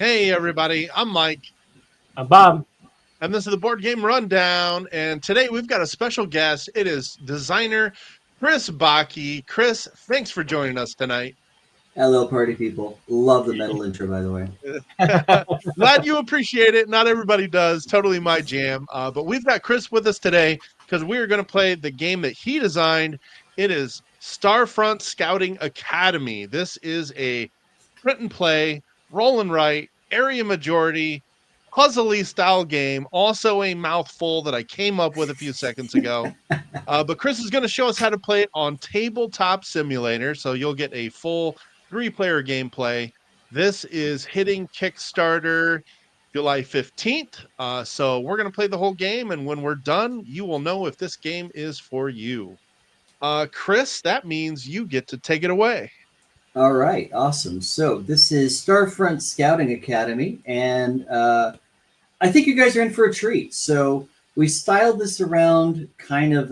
Hey, everybody. I'm Mike, I'm Bob. and this is the Board Game Rundown. And today we've got a special guest. It is designer Chris Backe. Chris, thanks for joining us tonight. Hello, party people. Love the metal intro, by the way. Glad you appreciate it. Not everybody does. Totally my jam. But we've got Chris with us today because we are going to play the game that he designed. It is Starfront Scouting Academy. This is a print and play, roll and write, area majority, puzzly style game. Also a mouthful that I came up with a few seconds ago. But Chris is going to show us how to play it on Tabletop Simulator. So you'll get a full 3-player gameplay. This is hitting Kickstarter July 15th. So we're going to play the whole game. And when we're done, you will know if this game is for you. Chris, that means you get to take it away. All right, awesome. So this is Starfront Scouting Academy, and I think you guys are in for a treat. So we styled this around kind of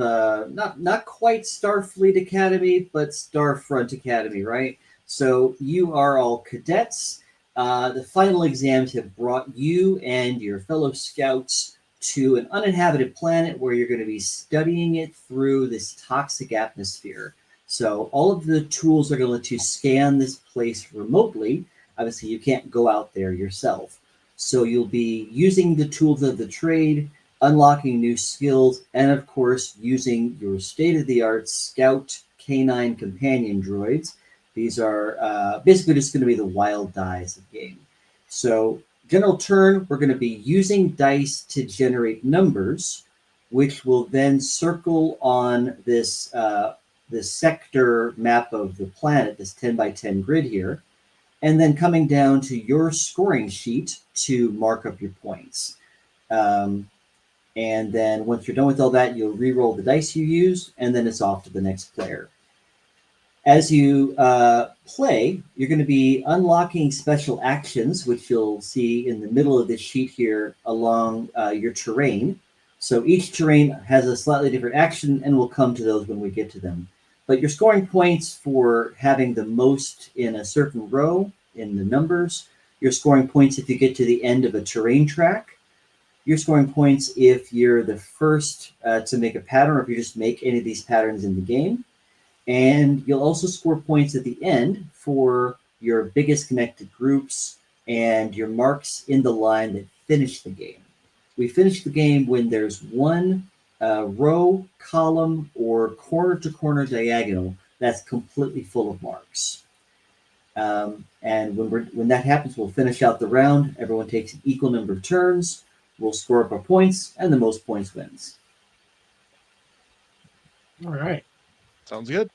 not quite Starfleet Academy, but Starfront Academy, right? So you are all cadets. The final exams have brought you and your fellow scouts to an uninhabited planet where you're going to be studying it through this toxic atmosphere. So all of the tools are going to let you scan this place remotely. Obviously, you can't go out there yourself. So you'll be using the tools of the trade, unlocking new skills, and of course, using your state-of-the-art Scout Canine Companion droids. These are basically just going to be the wild dice of the game. So general turn, we're going to be using dice to generate numbers, which will then circle on this sector map of the planet, this 10 by 10 grid here, and then coming down to your scoring sheet to mark up your points. And then once you're done with all that, you'll re-roll the dice you used, and then it's off to the next player. As you play, you're going to be unlocking special actions, which you'll see in the middle of this sheet here along your terrain. So each terrain has a slightly different action, and we'll come to those when we get to them. But you're scoring points for having the most in a certain row in the numbers. You're scoring points if you get to the end of a terrain track. You're scoring points if you're the first to make a pattern, or if you just make any of these patterns in the game. And you'll also score points at the end for your biggest connected groups and your marks in the line that finish the game. We finish the game when there's one row, column, or corner-to-corner diagonal that's completely full of marks. And when that happens, we'll finish out the round. Everyone takes an equal number of turns. We'll score up our points, and the most points wins. All right. Sounds good.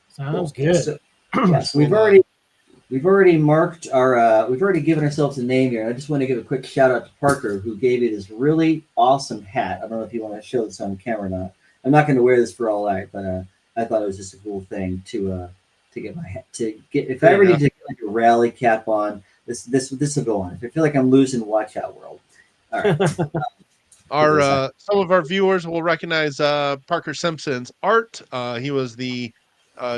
Sounds Cool. good. So, yeah, so we've already marked our we've already given ourselves a name here. I just want to give a quick shout out to Parker, who gave me this really awesome hat. I don't know if you want to show this on camera or not. I'm not going to wear this for all night, but I thought it was just a cool thing to get my hat to get. If I ever need to get like a rally cap on, this will go on. If I feel like I'm losing, watch out, world. All right. Some of our viewers will recognize Parker Simpson's art. He was the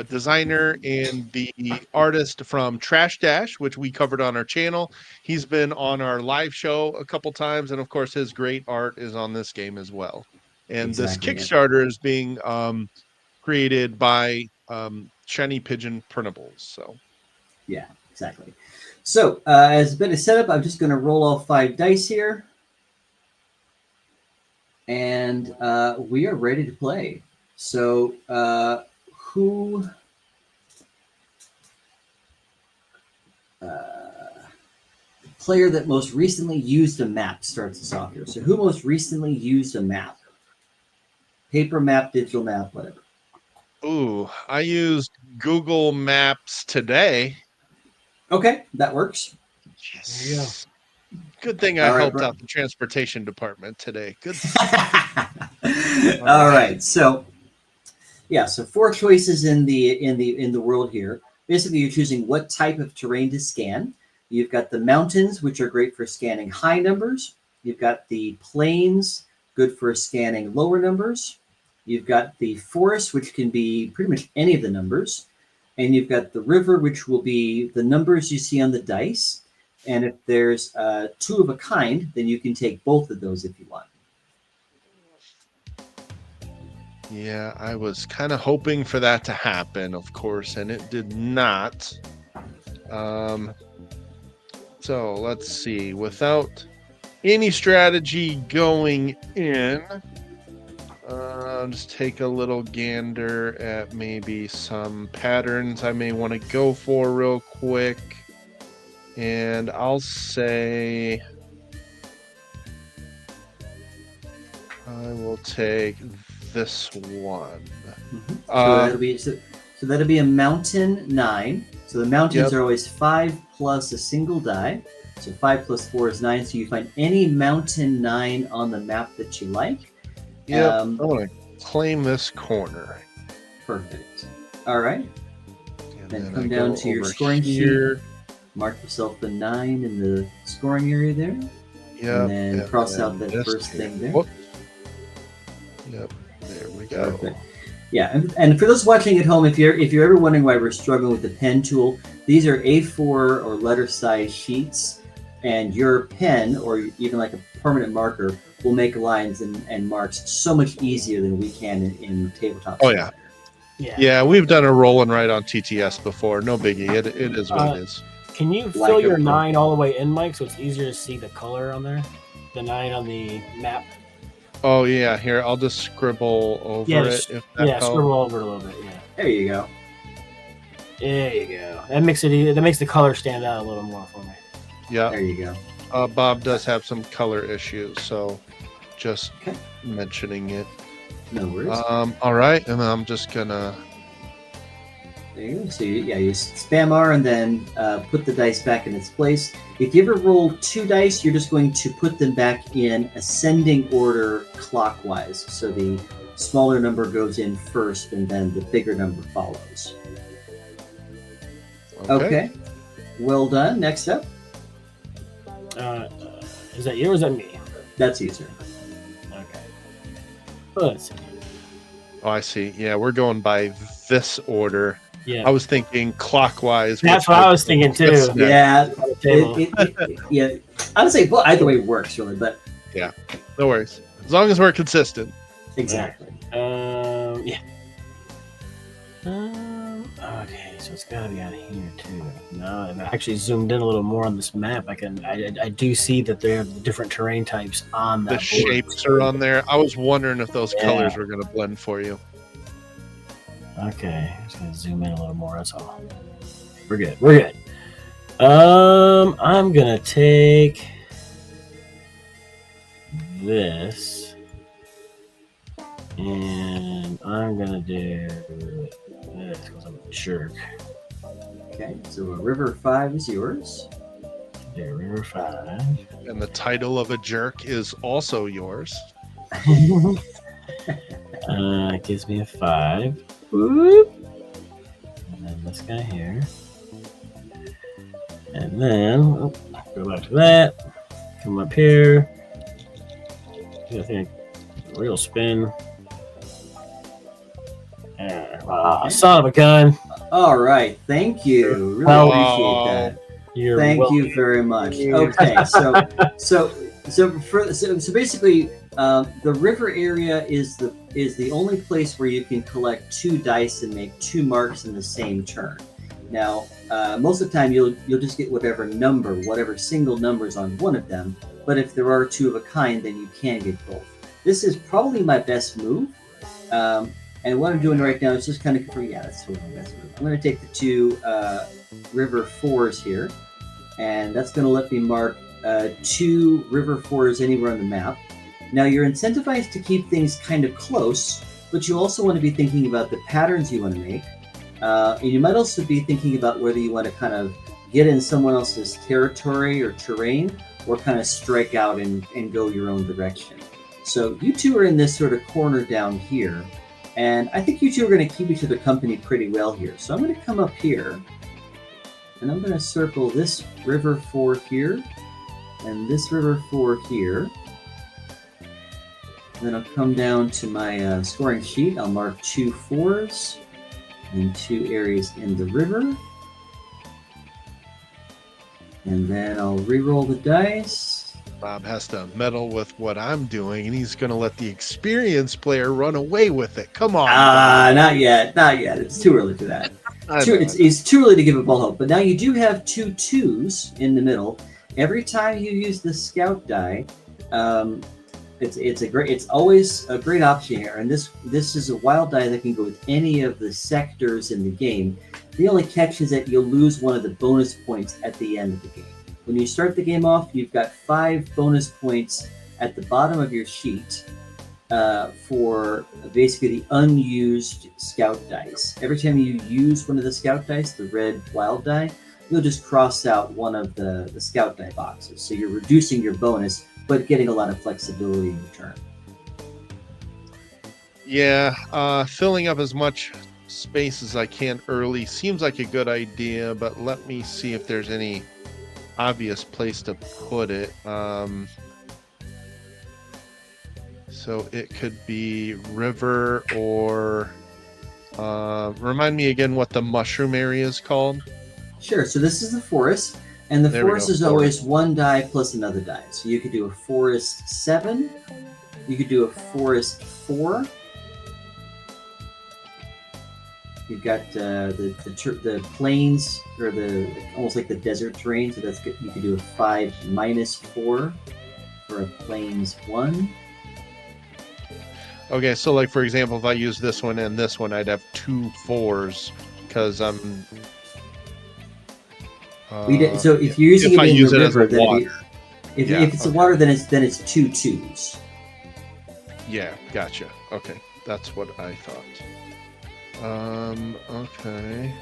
designer and the artist from Trash Dash, which we covered on our channel. He's been on our live show a couple times, and of course, his great art is on this game as well. And Exactly, this yeah. Kickstarter is being created by Shiny Pigeon Printables. So, Yeah, exactly. So as a bit of setup, I'm just going to roll all 5 dice here. And we are ready to play. So who... player that most recently used a map starts us off here. So who most recently used a map? Paper map, digital map, whatever. ooh, I used Google Maps today. Okay, that works. There you go. Good thing I All right, helped out the transportation department today. Good. All right. So yeah, so 4 choices in the world here. Basically, you're choosing what type of terrain to scan. You've got the mountains, which are great for scanning high numbers. You've got the plains, good for scanning lower numbers. You've got the forest, which can be pretty much any of the numbers. And you've got the river, which will be the numbers you see on the dice. And if there's two of a kind, then you can take both of those if you want. Yeah, I was kind of hoping for that to happen, of course, and it did not. So let's see. Without any strategy going in, just take a little gander at maybe some patterns I may want to go for real quick. And I'll say I will take this one. So that'll be a mountain 9. So the mountains Yep. are always 5 plus a single die. So 5 plus 4 is 9. So you find any mountain 9 on the map that you like. Yep. I want to claim this corner. Perfect. All right. And Then I come go down to your over scoring here. sheet. Mark yourself a 9 in the scoring area there. Yep. And then cross out that this first here. thing there. Whoops. Yep. There we go. Perfect. Yeah, and for those watching at home, if you're ever wondering why we're struggling with the pen tool, these are A4 or letter size sheets, and your pen or even like a permanent marker will make lines and marks so much easier than we can in Tabletop Oh, Simulator. Yeah, we've done a roll and write on TTS before. No biggie. It is what it is. Can you Like fill a your pro. 9 all the way in, Mike, so it's easier to see the color on there? The 9 on the map. Oh yeah, here I'll just scribble over Just- it. If that helps. scribble over it a little bit. Yeah, There you go. there you go. That makes the color stand out a little more for me. Yeah, There you go. Bob does have some color issues, so just Okay. mentioning it. No worries. All right, and I'm just gonna. There you go. So you spam R and then put the dice back in its place. If you ever roll 2 dice, you're just going to put them back in ascending order clockwise. So the smaller number goes in first and then the bigger number follows. Okay. Well done. Next up. Is that you or is that me? That's you, sir. Okay. Let's see. Oh, I see. Yeah, we're going by this order. Yeah, I was thinking clockwise. that's which what I was thinking too. That's- Yeah. On the table. Yeah. I would say well, either way works really, but No worries. As long as we're consistent. exactly. Yeah. Okay, so it's got to be on here too. No, and I actually zoomed in a little more on this map. I do see that there are different terrain types on The that board. shapes are on there. I was wondering if those Yeah. colors were going to blend for you. Okay, I'm just gonna zoom in a little more. That's all. We're good. We're good. I'm gonna take this, and I'm gonna do this because I'm a jerk. Okay. So River 5 is yours. Do River 5. And the title of a jerk is also yours. It gives me a 5. Whoop. And then this guy here. And then go back to that. Come up here. I think real spin. Son of a gun. All right. Thank you. Really Well, appreciate that. You're Thank welcome. you very much. you. Okay, so basically, the river area is the only place where you can collect 2 dice and make 2 marks in the same turn. Now, most of the time you'll just get whatever single numbers on one of them. But if there are 2 of a kind, then you can get both. This is probably my best move. And what I'm doing right now is just kind of that's totally my best move. I'm going to take the 2 river 4s here, and that's going to let me mark 2 river 4s anywhere on the map. Now you're incentivized to keep things kind of close, but you also want to be thinking about the patterns you want to make. And you might also be thinking about whether you want to kind of get in someone else's territory or terrain, or kind of strike out and go your own direction. So you 2 are in this sort of corner down here, and I think you 2 are going to keep each other company pretty well here. So I'm going to come up here, and I'm going to circle this river 4 here, and this river 4 here. And then I'll come down to my scoring sheet. I'll mark 2 4s and 2 areas in the river. And then I'll re-roll the dice. Bob has to meddle with what I'm doing, and he's going to let the experienced player run away with it. Come on, Bob. Not yet. Not yet. It's too early for that. It's too early to give a ball hope. But now you do have 2 twos in the middle. Every time you use the scout die, it's always a great option here. And this is a wild die that can go with any of the sectors in the game. The only catch is that you'll lose one of the bonus points at the end of the game. When you start the game off, you've got 5 bonus points at the bottom of your sheet for basically the unused scout dice. Every time you use one of the scout dice, the red wild die, you'll just cross out one of the scout die boxes. So you're reducing your bonus, but getting a lot of flexibility in return. Yeah, filling up as much space as I can early seems like a good idea, but let me see if there's any obvious place to put it. So it could be river or remind me again what the mushroom area is called. Sure. So this is the forest, and the forest is always 1 die plus another die. So you could do a forest 7, you could do a forest 4. You've got the plains, or the almost like the desert terrain. So that's good. You could do a 5 minus 4 for a plains 1. Okay, so like for example, if I use this one and this one, I'd have 2 4s because I'm. So if you're using it in the river, then if it's the water, then it's 2 2s. Yeah, gotcha. Okay, that's what I thought. Okay.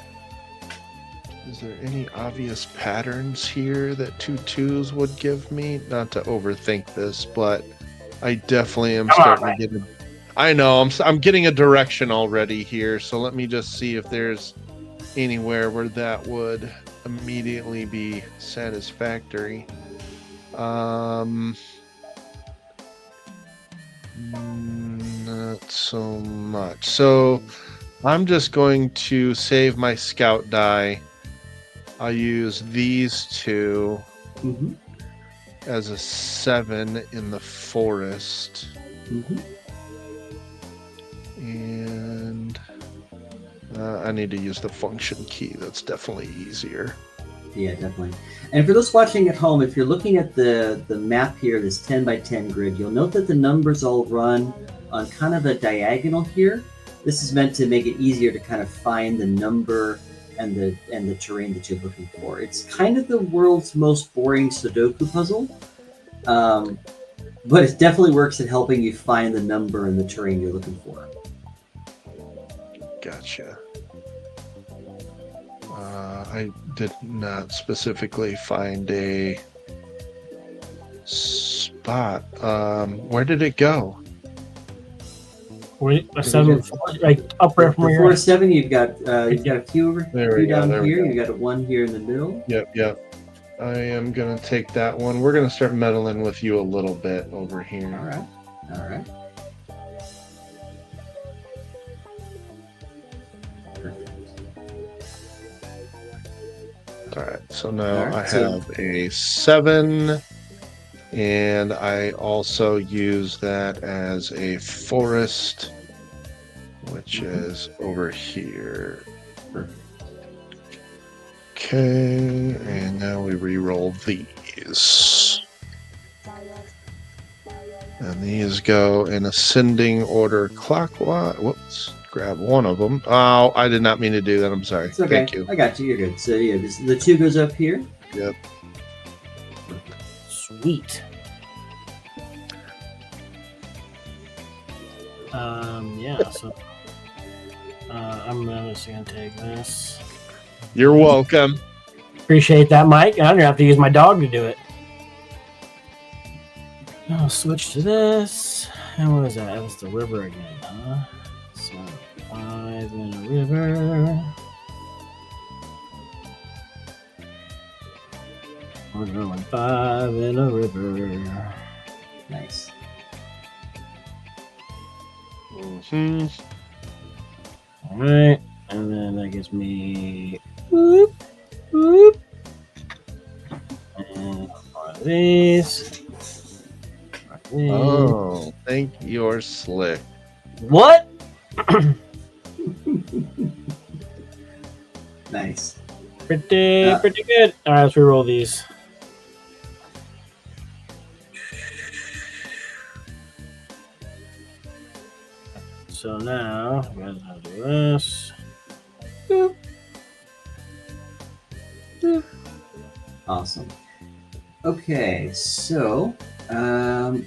Is there any obvious patterns here that 2 2s would give me? Not to overthink this, but I definitely am starting to get. I know I'm getting a direction already here, so let me just see if there's anywhere where that would immediately be satisfactory. Not so much. So I'm just going to save my scout die. I'll use these 2 as a 7 in the forest. And I need to use the function key. That's definitely easier. Yeah, definitely. And for those watching at home, if you're looking at the map here, this 10 by 10 grid, you'll note that the numbers all run on kind of a diagonal here. This is meant to make it easier to kind of find the number and the terrain that you're looking for. It's kind of the world's most boring Sudoku puzzle, but it definitely works at helping you find the number and the terrain you're looking for. Gotcha. I did not specifically find a spot. Where did it go? A 7, like up right from where 7. You've got a few down here. You got a 1 here in the middle. Yep. I am gonna take that one. We're gonna start meddling with you a little bit over here. All right. All right, so now I have a 7, and I also use that as a forest, which is over here. Okay, and now we re-roll these. And these go in ascending order clockwise. Whoops. Grab one of them. Oh, I did not mean to do that. I'm sorry. It's okay. Thank you. I got you. You're good. So yeah, the 2 goes up here. Yep. Sweet. Yeah. So I'm just gonna take this. You're welcome. Appreciate that, Mike. I'm gonna have to use my dog to do it. I'll switch to this. And what is that? That's the river again, huh? So 5 in a river. We're going 5 in a river. Nice. All right, and then that gives me. Whoop, whoop. These. Oh, think you're slick. What? Nice. Pretty good. All right, let's reroll these. So now, I'm going to do this. Boop. Boop. Awesome. Okay, so I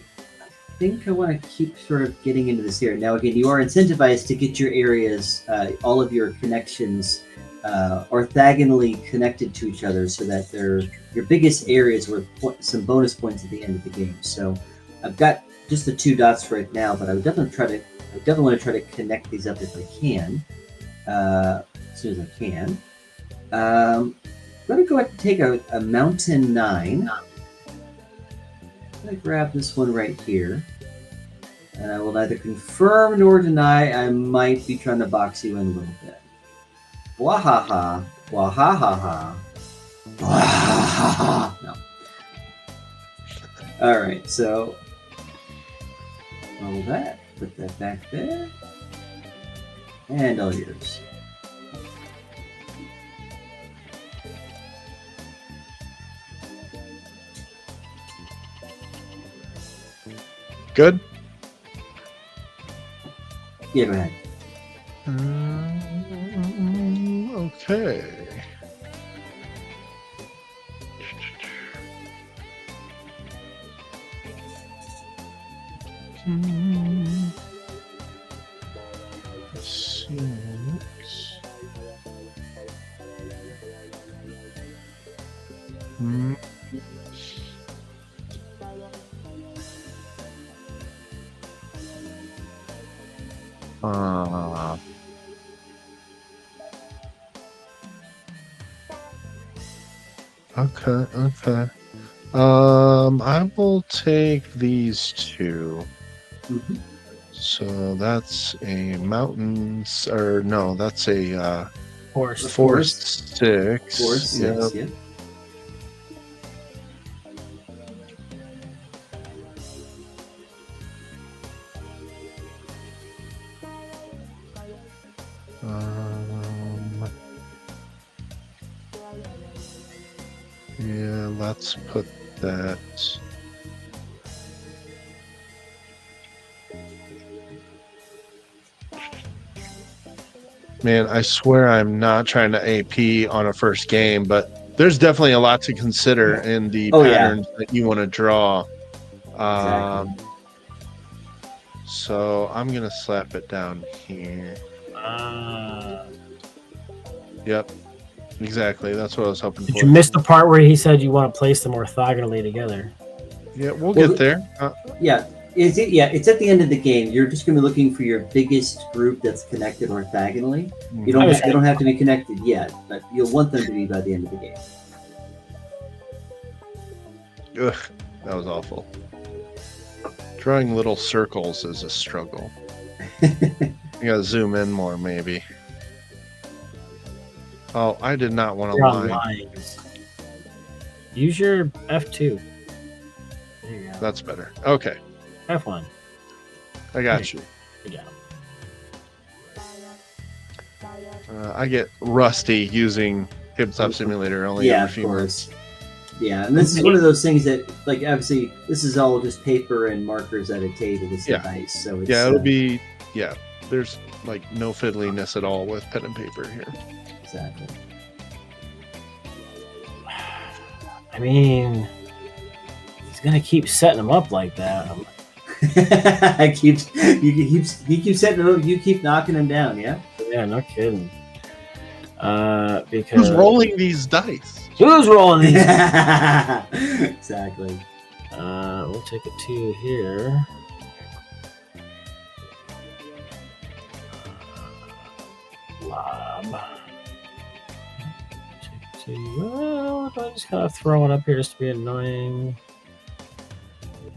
think I want to keep sort of getting into this here. Now, again, you are incentivized to get your areas, all of your connections, orthogonally connected to each other, so that they're your biggest areas with some bonus points at the end of the game. So I've got just the 2 dots right now, but I would definitely want to try to connect these up if I can, as soon as I can. I'm going to go ahead and take a Mountain 9. I'm going to grab this one right here. And I will neither confirm nor deny. I might be trying to box you in a little bit. Wahaha. Wahaha. Wahaha. No. Alright, so roll that. Put that back there. And all yours. Good? Yeah, go ahead. Okay. Six. Okay. I will take these 2. Mm-hmm. So that's a mountains, or no, that's a Forest. forest 6. Forest 6, yeah. Yeah, let's put that. Man, I swear I'm not trying to AP on a first game, but there's definitely a lot to consider in the patterns that you want to draw. Exactly. So I'm going to slap it down here. Yep, exactly. That's what I was hoping for. Did you miss the part where he said you want to place them orthogonally together? Yeah, we'll get there. Yeah. It's at the end of the game. You're just going to be looking for your biggest group that's connected orthogonally. They don't have to be connected yet, but you'll want them to be by the end of the game. Ugh, that was awful. Drawing little circles is a struggle. You gotta zoom in more, maybe. Oh, I did not want to line. Lines. Use your F2. There you go. That's better. Okay. F1. I got you. Good job. I get rusty using Tabletop Simulator only Yeah, every of few course. Yeah, and this is one of those things that, like, obviously, this is all just paper and markers at a table with some dice. So it's, it'll be, there's like no fiddliness at all with pen and paper here. Exactly. I mean, he's gonna keep setting them up like that. He keeps setting it up. You keep knocking him down. Yeah. Yeah, no kidding. Because Who's rolling these dice? Who's rolling these? Exactly. We'll take a 2 here. Lob. Take 2. Well, I just kind of throw it up here just to be annoying.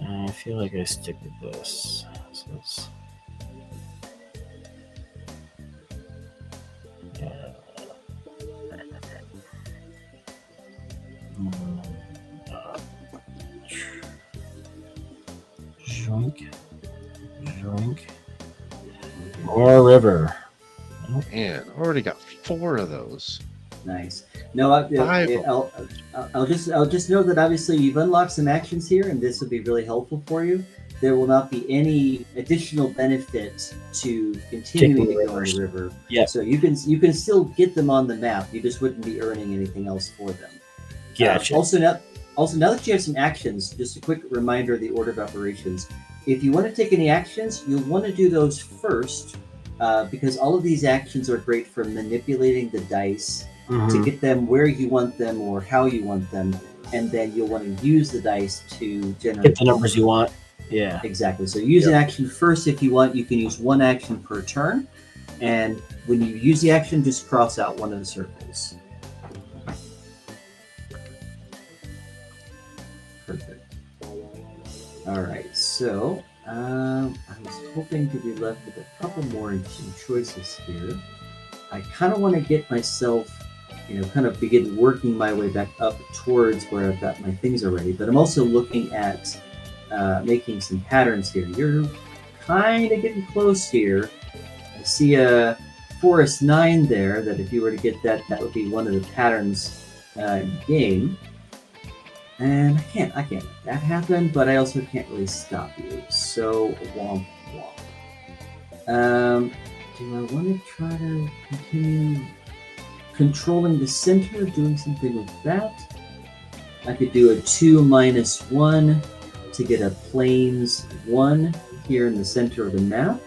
I feel like I stick with this. So let's... Drink. Drink. More river. Man, already got 4 of those. Nice. No, I'll just know that obviously you've unlocked some actions here, and this will be really helpful for you. There will not be any additional benefit to continuing to go on the river. Yeah. So you can still get them on the map. You just wouldn't be earning anything else for them. Gotcha. Also, now that you have some actions, just a quick reminder of the order of operations. If you want to take any actions, you'll want to do those first, because all of these actions are great for manipulating the dice to get them where you want them or how you want them, and then you'll want to use the dice to generate Get the numbers you want. Yeah. Exactly. So use an action first if you want. You can use 1 action per turn, and when you use the action, just cross out one of the circles. Perfect. All right. So I was hoping to be left with a couple more interesting choices here. I kind of want to get myself, kind of begin working my way back up towards where I've got my things already. But I'm also looking at making some patterns here. You're kind of getting close here. I see a Forest 9 there, that if you were to get that, that would be one of the patterns in the game. And I can't let that happen, but I also can't really stop you. So, womp womp. Do I want to try to continue controlling the center, doing something with that? I could do a 2-1 to get a plains 1 here in the center of the map.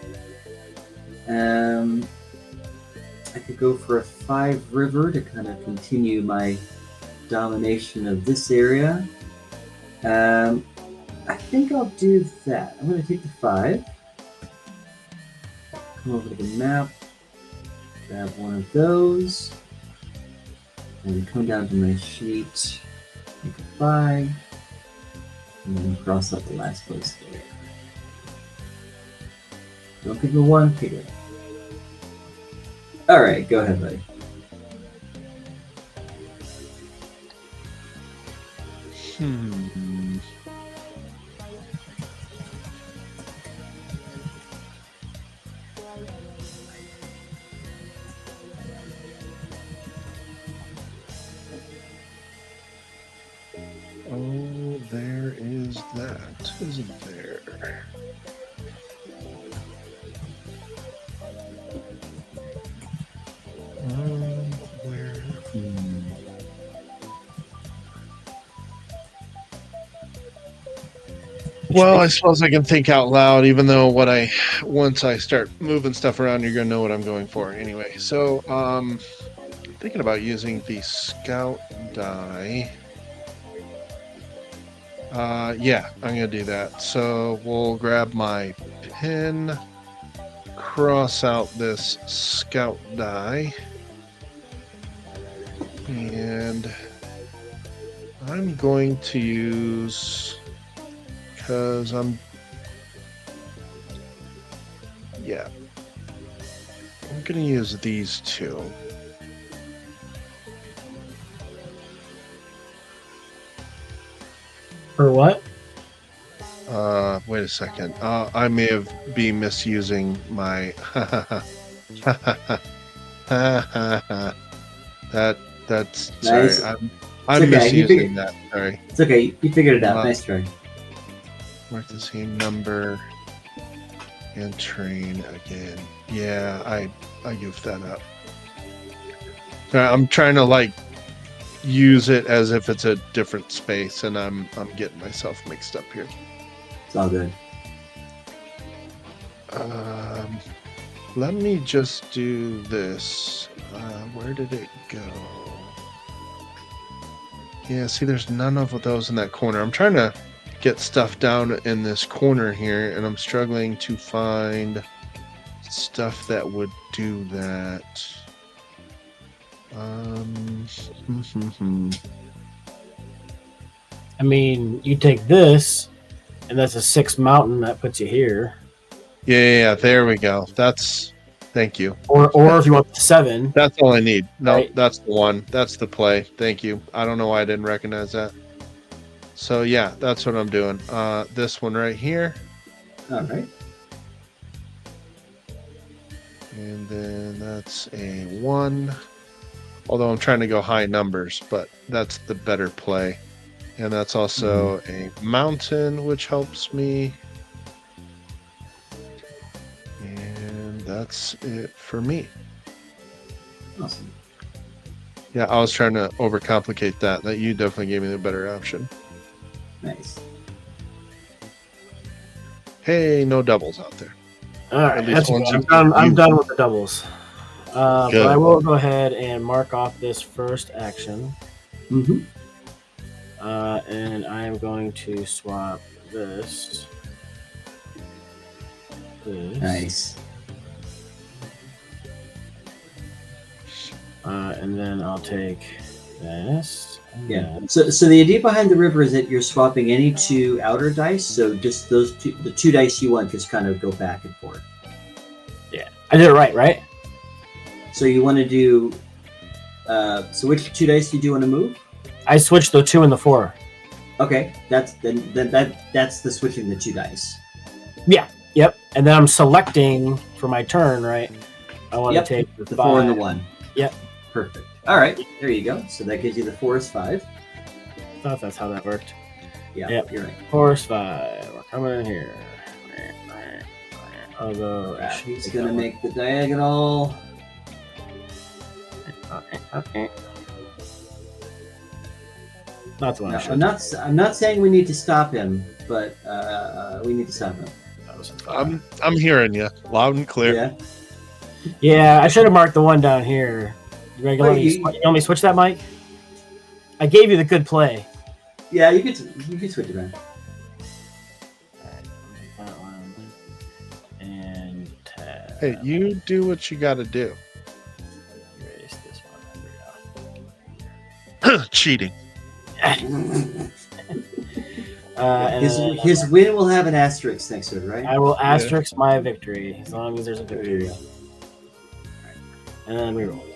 I could go for a 5 river to kind of continue my domination of this area. I think I'll do that. I'm going to take the 5. Come over to the map. Grab one of those. And come down to my sheet. Take a 5. And then cross out the last place there. Don't pick the 1, pick it. Alright, go ahead, buddy. Oh, there is that, isn't there? Where? Well, I suppose I can think out loud, even though once I start moving stuff around, you're gonna know what I'm going for anyway. So, thinking about using the scout die. Yeah, I'm gonna do that. So we'll grab my pen, cross out this scout die, and I'm going to use, because I'm gonna use these 2. For what? Wait a second. I may be misusing my that's Nice. sorry. I'm okay. misusing that. Sorry. It's okay. You figured it out. Nice try. Mark the same number and train again. Yeah, I goofed that up. I'm trying to use it as if it's a different space, and I'm getting myself mixed up here. It's all good. Let me just do this. Where did it go? Yeah, see, there's none of those in that corner. I'm trying to get stuff down in this corner here, and I'm struggling to find stuff that would do that. I mean, you take this, and that's a 6 mountain. That puts you here. Yeah, there we go. Thank you. Or if you want the 7. That's all I need. No, right. That's the one. That's the play. Thank you. I don't know why I didn't recognize that. So yeah, that's what I'm doing. This one right here. All right. And then that's a 1. Although I'm trying to go high numbers, but that's the better play. And that's also a mountain, which helps me. And that's it for me. Awesome. Yeah, I was trying to overcomplicate that. That you definitely gave me the better option. Nice. Hey, no doubles out there. All right, At least that's ones good. you- I'm done with the doubles. But Good. I will go ahead and mark off this first action. Mm-hmm. And I am going to swap this. Nice. And then I'll take this. Yeah. So the idea behind the river is that you're swapping any 2 outer dice. So just those two, the 2 dice you want, just kind of go back and forth. Yeah, I did it right? So you want to do. So which 2 dice do you want to move? I switched the 2 and the 4. Okay, that's the switching the 2 dice. Yeah. Yep. And then I'm selecting for my turn, right? I want to take the 5. 4 and the 1. Yep. Perfect. All right, there you go. So that gives you the 4 is 5. I thought that's how that worked. Yeah, Yep. you're right. 4 is 5. We're coming in here. I'll go. He's gonna make the diagonal. Okay. Not the one. No, I'm not saying we need to stop him, but we need to stop him. I'm hearing you loud and clear. Yeah. Yeah, I should have marked the one down here. You want me to switch that, Mike? I gave you the good play. Yeah, you could switch it around. Alright, I'll make that one. And tab. Hey, you do what you got to do. Erase this one. Cheating. His win will have an asterisk next to it, right? I will asterisk my victory as long as there's a There you victory. go. And then we roll.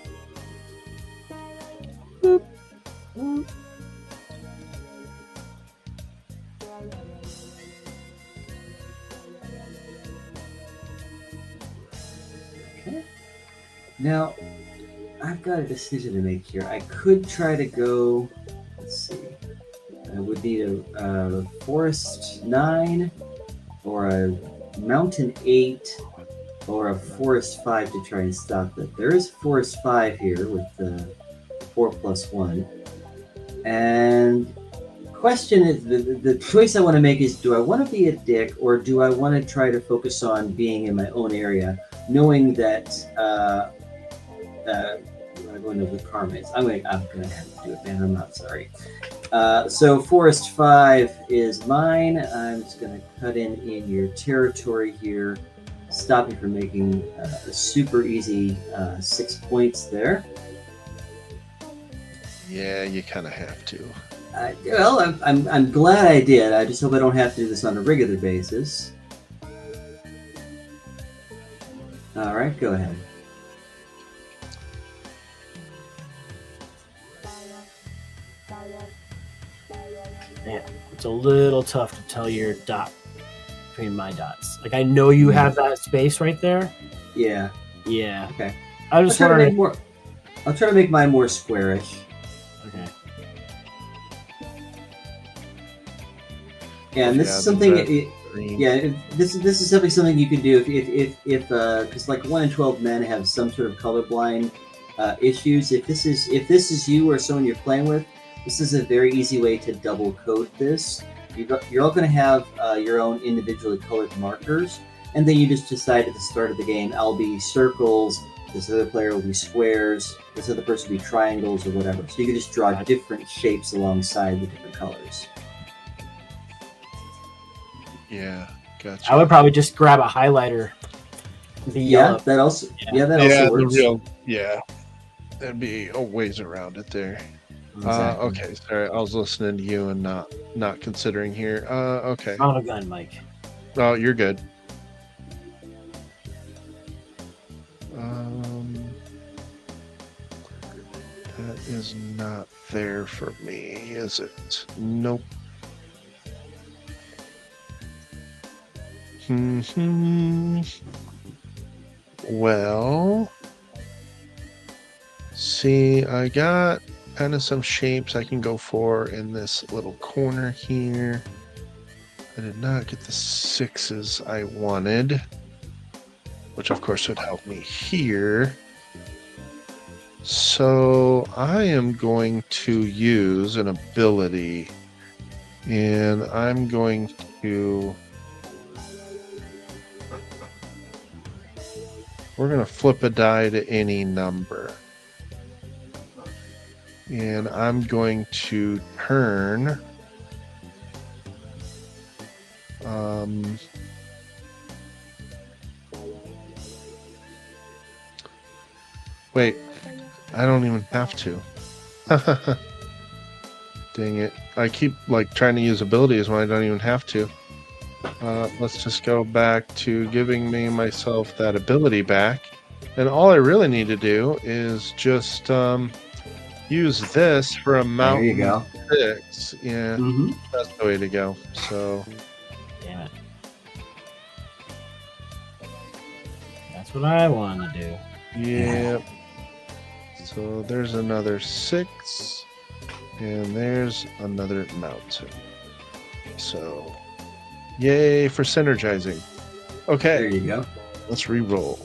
Okay. Now, I've got a decision to make here. I could try to go. Let's see. I would need a forest 9, or a mountain 8, or a forest 5 to try and stop it. There is forest 5 here with the 4+1. And question is, the choice I want to make is, do I want to be a dick, or do I want to try to focus on being in my own area, knowing that I'm going to the Carmines. I'm gonna have to do it, man. I'm not sorry. So forest 5 is mine. I'm just gonna cut in your territory here, stop you from making a super easy 6 points there. Yeah, you kind of have to. Well, I'm glad I did. I just hope I don't have to do this on a regular basis. All right, go ahead. Man, it's a little tough to tell your dot between my dots. Like, I know you have that space right there. Yeah. Yeah. Okay. I'm just wondering. I'll try to make mine more squarish. Okay. Yeah, and this is something. This is something you can do if because like 1 in 12 men have some sort of colorblind issues. If this is you or someone you're playing with, this is a very easy way to double code this. You're all going to have your own individually colored markers, and then you just decide at the start of the game, I'll be circles, this other player will be squares, this other person will be triangles or whatever. So you can just draw different shapes alongside the different colors. Yeah, gotcha. I would probably just grab a highlighter. That also works. That'd be a ways around it there. Exactly. Okay, sorry, I was listening to you and not considering here. Okay. On a gun, Mike. Oh, you're good. That is not there for me, is it? Nope. Well, see, I got kind of some shapes I can go for in this little corner here. I did not get the 6s I wanted, which of course would help me here. So I am going to use an ability, and I'm going to... We're going to flip a die to any number. And I'm going to turn... wait, I don't even have to. Dang it. I keep trying to use abilities when I don't even have to. Let's just go back to giving myself that ability back. And all I really need to do is just use this for a mountain. There you go. 6. Yeah, that's the way to go. So, Damn it. That's what I want to do. yeah. So there's another 6. And there's another mountain. So, yay for synergizing. Okay. There you go. Let's re-roll.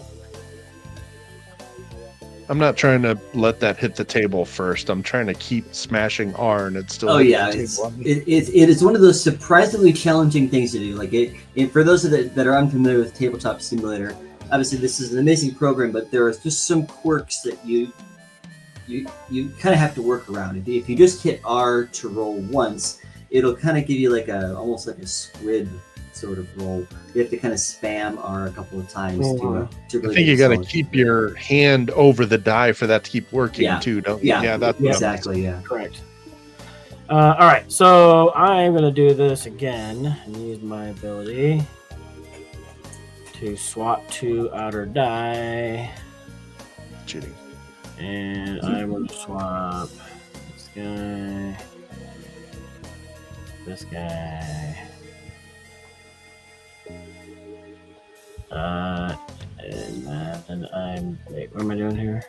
I'm not trying to let that hit the table first. I'm trying to keep smashing R, and it's still. Oh yeah, it is one of those surprisingly challenging things to do. Like for those that are unfamiliar with Tabletop Simulator, obviously this is an amazing program, but there are just some quirks that you kind of have to work around. If you just hit R to roll once, it'll kind of give you almost like a squid sort of roll. You have to kind of spam R a couple of times to really. I think you got to keep your hand over the die for that to keep working too, don't you? Yeah, that's exactly. Yeah, correct. All right, so I'm gonna do this again and use my ability to swap 2 outer die. Cheating. And I'm going to swap this guy, and I'm, wait, what am I doing here?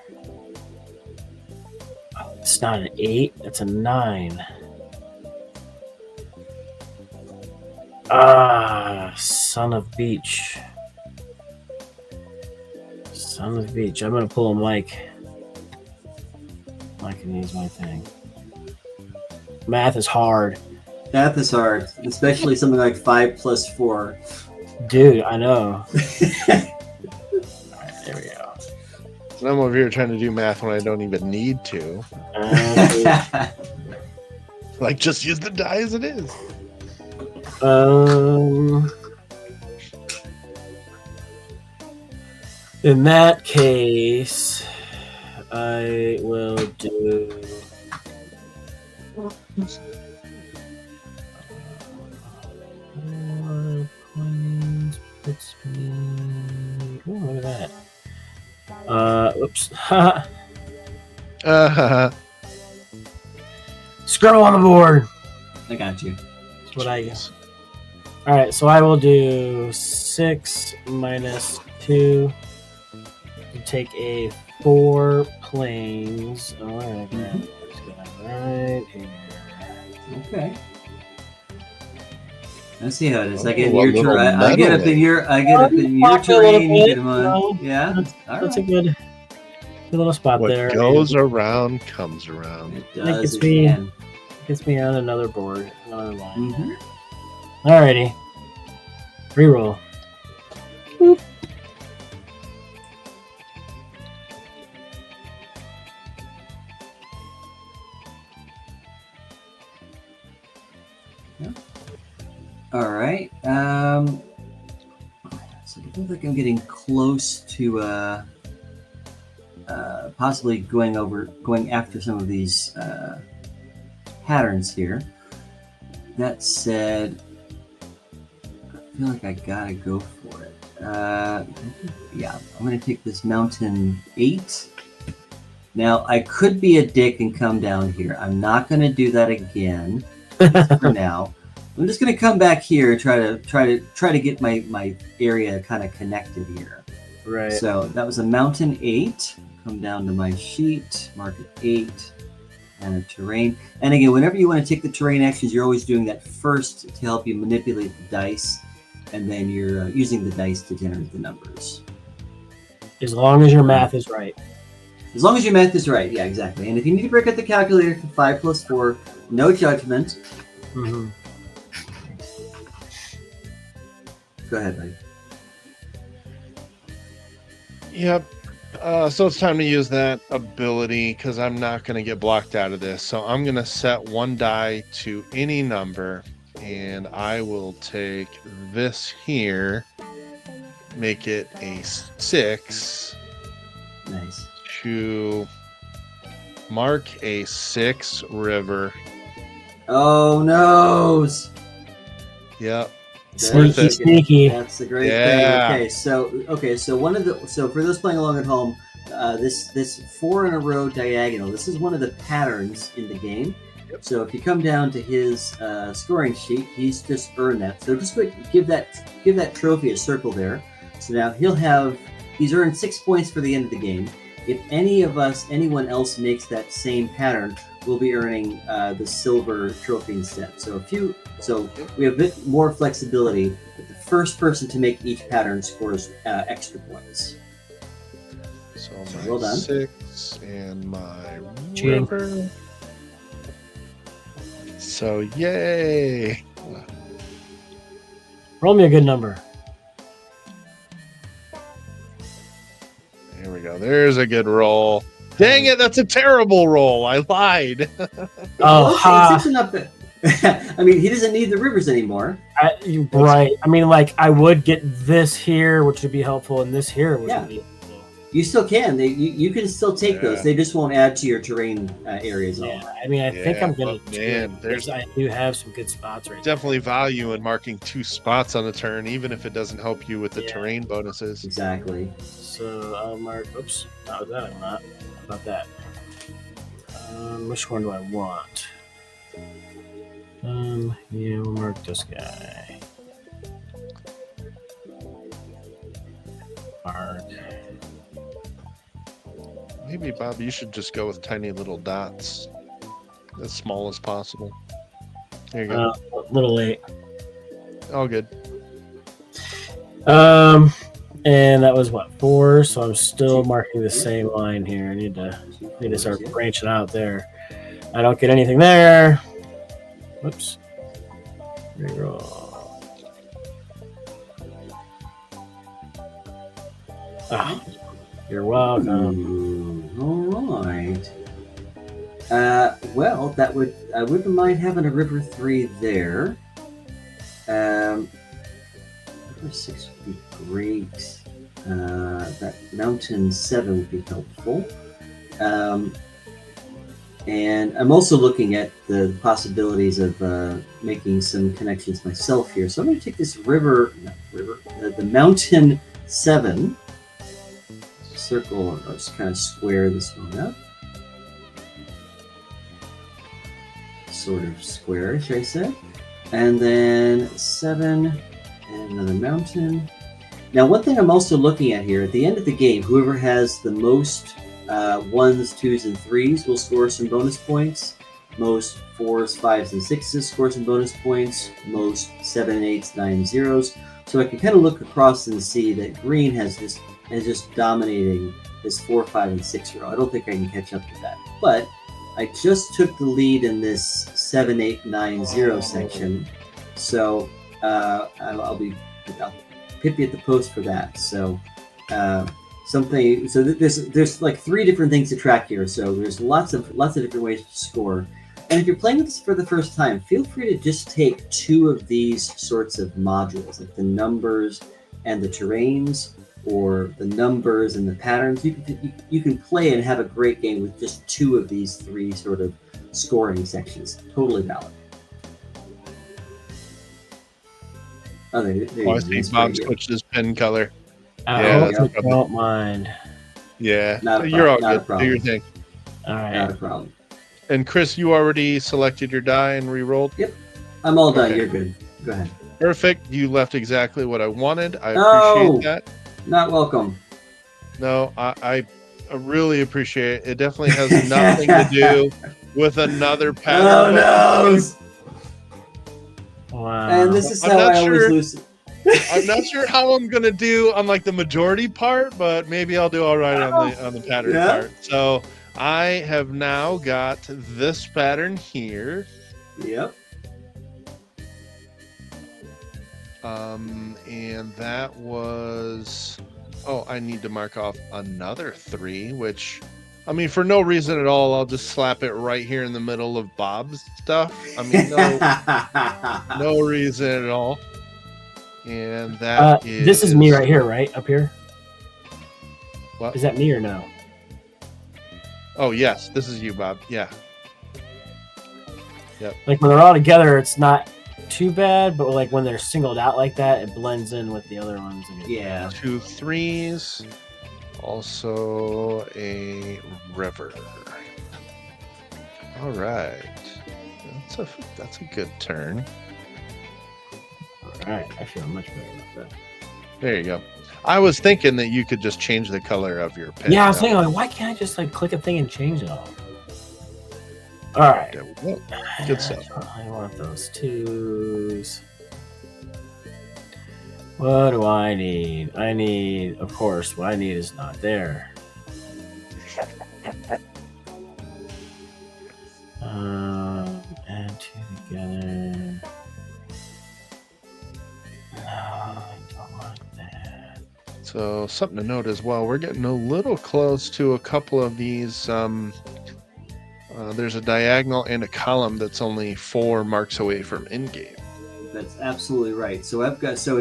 Oh, it's not an 8, it's a 9. Son of Beach. Son of Beach. I'm going to pull a Mike. I can use my thing. Math is hard. Math is hard, especially something like 5 plus 4. Dude, I know. Alright, there we go. And I'm over here trying to do math when I don't even need to. Just use the die as it is. In that case, I will do. Puts me. Oh, look at that. Oops. Scroll on the board. I got you. That's what I use. All right, so I will do 6 minus 2 to take a 4 planes. All right, right here. Okay. Let's see how it is. I get your terrain. I get up in your terrain. Come on. Yeah. That's a good little spot there. What goes around comes around. It does. Gets me on another board, another line. Alrighty. Reroll. Boop. All right. So I feel like I'm getting close to possibly going after some of these patterns here. That said, I feel like I gotta go for it. Yeah, I'm gonna take this mountain 8. Now I could be a dick and come down here. I'm not gonna do that again for now. I'm just going to come back here and try to get my area kind of connected here. Right. So that was a mountain 8. Come down to my sheet, mark it 8, and a terrain. And again, whenever you want to take the terrain actions, you're always doing that first to help you manipulate the dice, and then you're using the dice to generate the numbers. As long as your math is right. As long as your math is right, yeah, exactly. And if you need to break out the calculator for 5 plus 4, no judgment. Mm-hmm. Go ahead, buddy. Yep. So it's time to use that ability because I'm not going to get blocked out of this. So I'm going to set one die to any number, and I will take this here, make it a 6. Nice. To mark a 6 river. Oh no! Yep. Sneaky. That's the great thing. So for those playing along at home, this 4 in a row diagonal. This is one of the patterns in the game. Yep. So if you come down to his scoring sheet, he's just earned that. So just give that trophy a circle there. So now he's earned 6 points for the end of the game. If anyone else makes that same pattern, we'll be earning the silver trophy instead. So we have a bit more flexibility, but the first person to make each pattern scores extra points. So my well done. 6 and my Cheating. river. So yay! Roll me a good number. There we go. There's a good roll. Dang it, that's a terrible roll. I lied. Oh, ha. I mean, he doesn't need the rivers anymore. Right. I mean, like, I would get this here, which would be helpful, and this here would be helpful. You still can. You can still take those. They just won't add to your terrain areas. Yeah, I mean, I think I'm going to. I do have some good spots right definitely value in marking 2 spots on a turn, even if it doesn't help you with the terrain bonuses. Exactly. So I'll mark. Oops, not that. I'm not. How about that? Which one do I want? Yeah, we'll mark this guy. Mark. Maybe, Bob, you should just go with tiny little dots, as small as possible. There you go. A little late. All good. And that was what, 4? So I'm still marking the same line here. I need to start branching out there. I don't get anything there. Whoops. Reroll. Ah, you're welcome. All right. Well, I wouldn't mind having a river 3 there. River 6 would be great. That mountain 7 would be helpful. And I'm also looking at the possibilities of making some connections myself here. So I'm going to take this the mountain 7, circle, or just kind of square this one up. Sort of squarish, I said. And then 7, and another mountain. Now, one thing I'm also looking at here, at the end of the game, whoever has the most 1s, 2s, and 3s will score some bonus points. Most 4s, 5s, and 6s score some bonus points. Most 7, 8s, 9s, 0s. So I can kind of look across and see that green is just dominating this 4, 5, and 6 row. I don't think I can catch up to that. But I just took the lead in this 7, 8, 9, 0 section. So I'll pip you at the post for that. So there's like 3 different things to track here. So there's lots of different ways to score. And if you're playing with this for the first time, feel free to just take 2 of these sorts of modules, like the numbers and the terrains, or the numbers and the patterns. You can play and have a great game with just 2 of these 3 sort of scoring sections. Totally valid. Oh, there I see Bob switched his pen color. I hope you don't mind. Yeah, you're all good. Do your thing. All right. Not a problem. And Chris, you already selected your die and re-rolled? Yep. I'm all done. Okay. You're good. Go ahead. Perfect. You left exactly what I wanted. I Oh! appreciate that. Not welcome. No, I really appreciate it. It definitely has nothing to do with another pattern. Oh no! Wow. And this is I'm how not I always sure. lose. I'm not sure how I'm gonna do on like the majority part, but maybe I'll do all right on the pattern Yeah. part. So I have now got this pattern here. Yep. And that was, oh, I need to mark off another 3, which, I mean, for no reason at all, I'll just slap it right here in the middle of Bob's stuff. I mean, no reason at all. And that is... This is me right here, right? Up here? What? Is that me or no? Oh, yes. This is you, Bob. Yeah. Yep. Like when they're all together, it's not too bad, but like when they're singled out like that, it blends in with the other ones. Yeah. 2 3s. Also a river. All right. That's a good turn. All right. I feel much better about that. There you go. I was thinking that you could just change the color of your pen. Yeah, I was thinking, like, why can't I just like click a thing and change it all? All right. There we go. Good stuff. I want those 2s. What do I need? I need, of course, what I need is not there. Add 2 together. No, I don't want that. So something to note as well, we're getting a little close to a couple of these. There's a diagonal and a column that's only 4 marks away from in-game. That's absolutely right. So if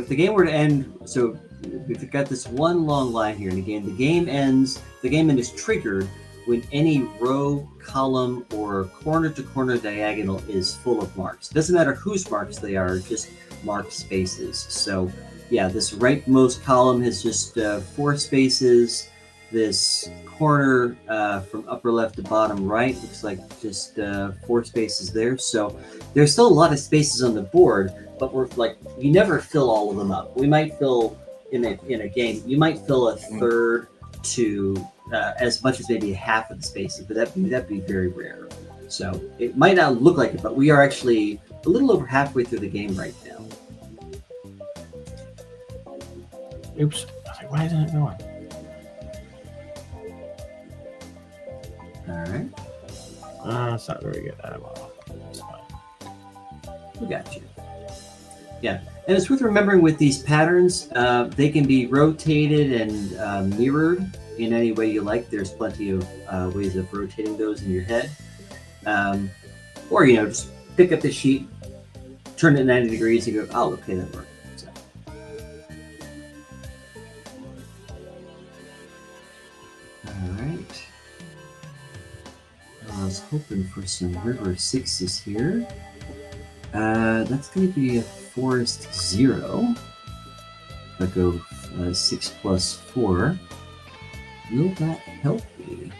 the game were to end, so we've got this one long line here, and again, the game end is triggered when any row, column, or corner-to-corner diagonal is full of marks. It doesn't matter whose marks they are, just marked spaces. So yeah, this rightmost column has just 4 spaces. This corner from upper left to bottom right looks like just 4 spaces there. So there's still a lot of spaces on the board, but we're like, you never fill all of them up. We might fill in a game, you might fill a third to as much as maybe half of the spaces, but that'd be very rare. So it might not look like it, but we are actually a little over halfway through the game right now. Oops. I was like, why isn't it going? All right. It's not very good. Well, it's fine. We got you. Yeah, and it's worth remembering with these patterns, they can be rotated and mirrored in any way you like. There's plenty of ways of rotating those in your head. Or, just pick up the sheet, turn it 90 degrees and go, oh, okay, that worked. So. All right. I was hoping for some river 6s here. That's going to be a forest 0. If I go 6 plus 4, will that help me?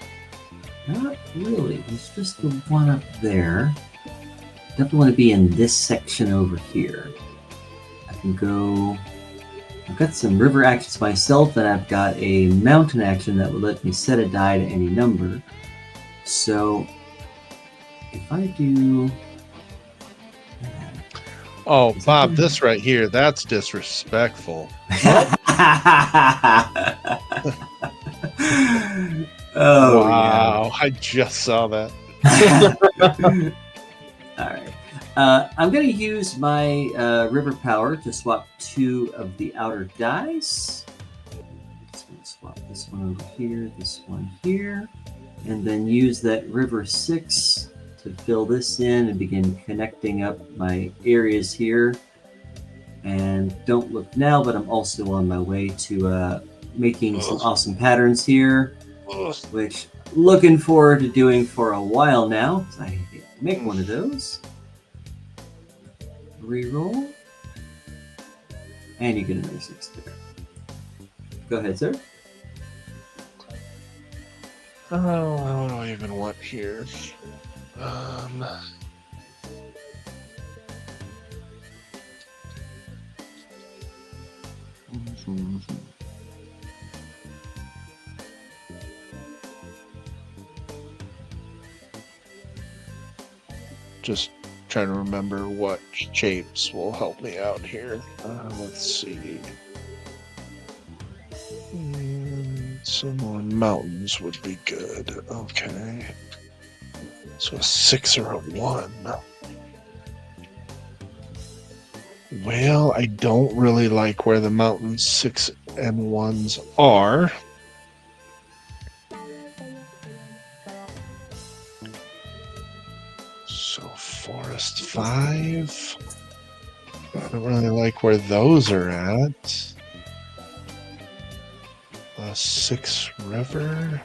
Not really. It's just the one up there. Definitely want to be in this section over here. I can go... I've got some river actions myself, and I've got a mountain action that will let me set a die to any number. So, if I do... Oh, Bob, this right here, that's disrespectful. Oh, wow. yeah. I just saw that. All right. I'm going to use my river power to swap 2 of the outer dice. Just going to swap this one over here, this one here, and then use that river 6 to fill this in and begin connecting up my areas here. And don't look now, but I'm also on my way to making some awesome patterns here, which looking forward to doing for a while now. So I make one of those. Reroll. And you get another 6 there. Go ahead, sir. Oh, what do I even want here? Mhm. Just trying to remember what shapes will help me out here. Let's see. Some more mountains would be good. Okay. So a 6 or a 1. Well, I don't really like where the mountains 6 and 1s are. So forest 5. I don't really like where those are at. 6 river.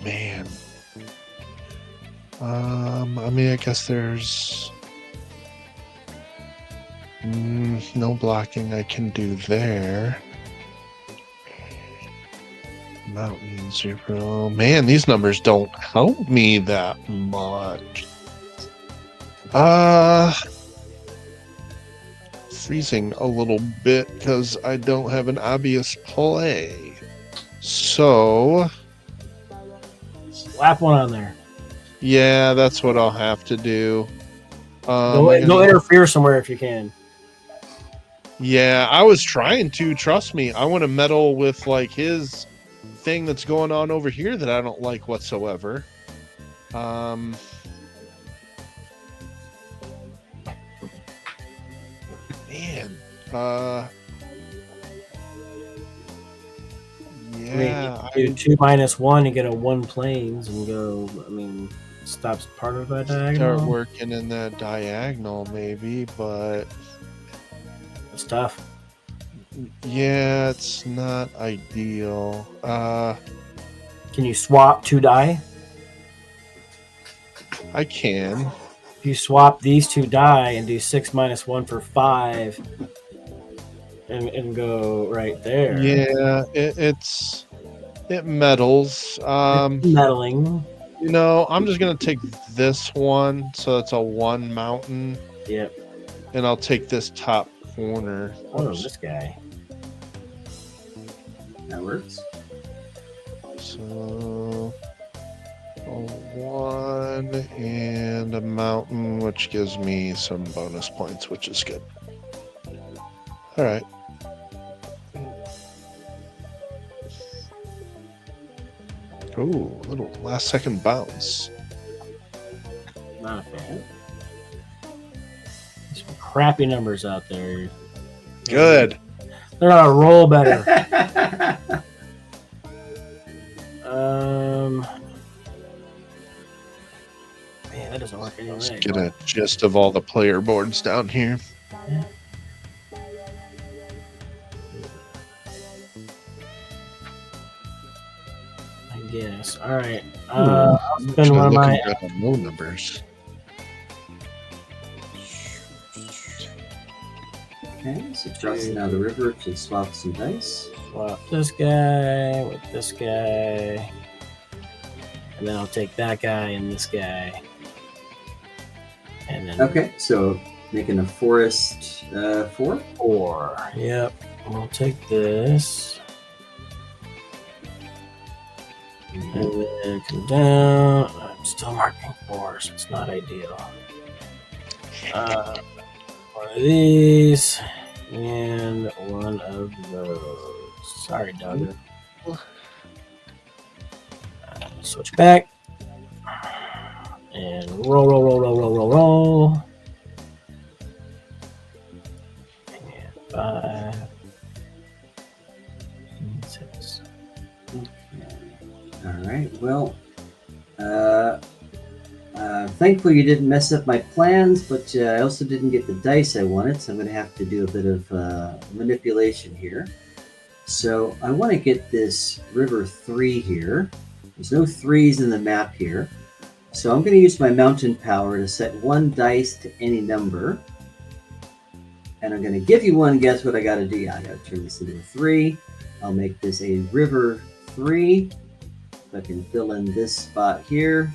Man. I mean, I guess there's no blocking I can do there. Mountain 0. Man, these numbers don't help me that much. Freezing a little bit because I don't have an obvious play. So Slap one on there. yeah, that's what I'll have to do. Go interfere somewhere if you can. Yeah, I was trying to. Trust me, I want to meddle with like his thing that's going on over here that I don't like whatsoever. Man, yeah, I mean, do 2 minus 1 and get a 1 planes and go. I mean, stops part of that diagonal. Start working in that diagonal, maybe, but it's tough. Yeah, it's not ideal. Can you swap 2 die? I can. If you swap these 2 die and do 6 minus 1 for 5 and go right there. Yeah, it meddles. Meddling. You know, I'm just gonna take this one, so it's a 1 mountain. Yep. And I'll take this top corner. Oh, this guy. That works. So a 1 and a mountain, which gives me some bonus points, which is good. All right. Ooh, a little last second bounce. Not bad. Some crappy numbers out there. Good. They're gonna roll better. Man, that doesn't work anyway. Let's get a gist of all the player boards down here. Yeah. I guess. All right. I'll spend one of my low numbers. Okay, so crossing out the river to swap some dice. Swap this guy with this guy. And then I'll take that guy and this guy. And then Okay, so making a forest 4. 4. Yep. We'll take this. And then come down. I'm still marking 4, so it's not ideal. One of these and one of those. Sorry, Doug. Switch back and roll. And 5 and 6. All right. Well, thankfully you didn't mess up my plans, but I also didn't get the dice I wanted, so I'm going to have to do a bit of manipulation here. So I want to get this river 3 here. There's no 3s in the map here. So I'm going to use my mountain power to set 1 dice to any number. And I'm going to give you one guess what I got to do. Yeah, I got to turn this into a 3. I'll make this a river 3. So I can fill in this spot here.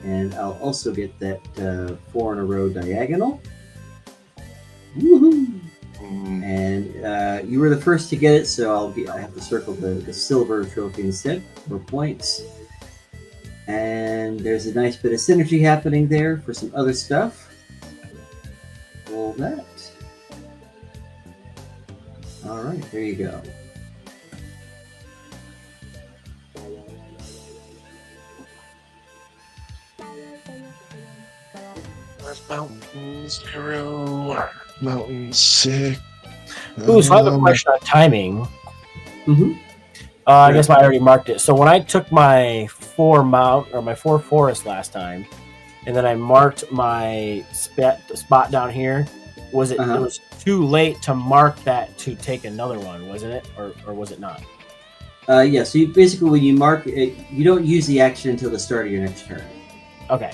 And I'll also get that 4 in a row diagonal. Woohoo! And you were the first to get it, so I have to circle the silver trophy instead for points. And there's a nice bit of synergy happening there for some other stuff. Roll that. All right, there you go. Mountain 0, Mountain 6. Ooh, so I have a question on timing. Mm-hmm. I guess I already marked it. So when I took my 4 forest last time, and then I marked my spot down here, was it? It was too late to mark that to take another one, wasn't it, or was it not? Yeah. So you, basically, when you mark it, you don't use the action until the start of your next turn. Okay.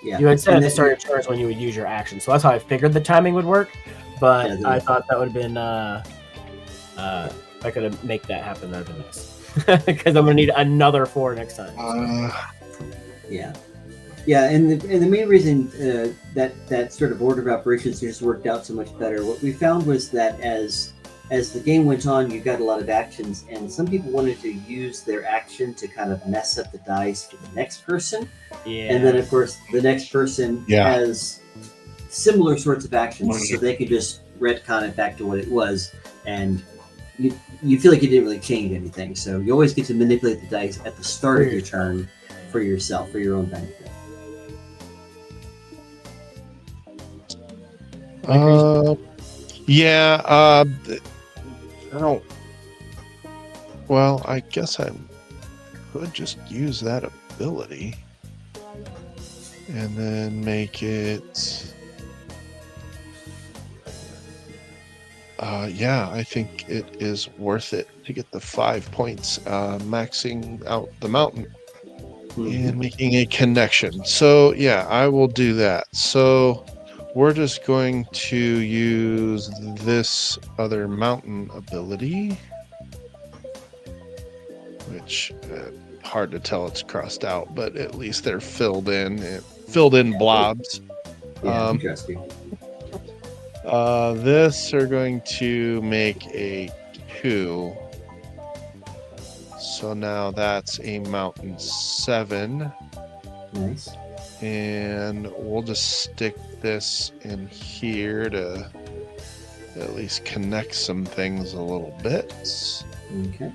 Yeah. You had said at the start of your turn is when you would use your action, so that's how I figured the timing would work. But I thought that would have been if I could make that happen, that'd have been nice. Because I'm gonna need another 4 next time. Yeah. Yeah, and the main reason that sort of order of operations just worked out so much better, what we found was that as the game went on, you got a lot of actions, and some people wanted to use their action to kind of mess up the dice for the next person. Yeah. And then, of course, the next person has similar sorts of actions, so they could just retcon it back to what it was, and you feel like you didn't really change anything. So you always get to manipulate the dice at the start of your turn for yourself, for your own benefit. I don't. Well, I guess I could just use that ability and then make it. I think it is worth it to get the 5 points, maxing out the mountain and making a connection. So yeah, I will do that. So we're just going to use this other mountain ability, which hard to tell it's crossed out, but at least they're filled in blobs. Interesting. This are going to make a 2. So now that's a mountain 7. Nice. And we'll just stick this in here to at least connect some things a little bit. Okay.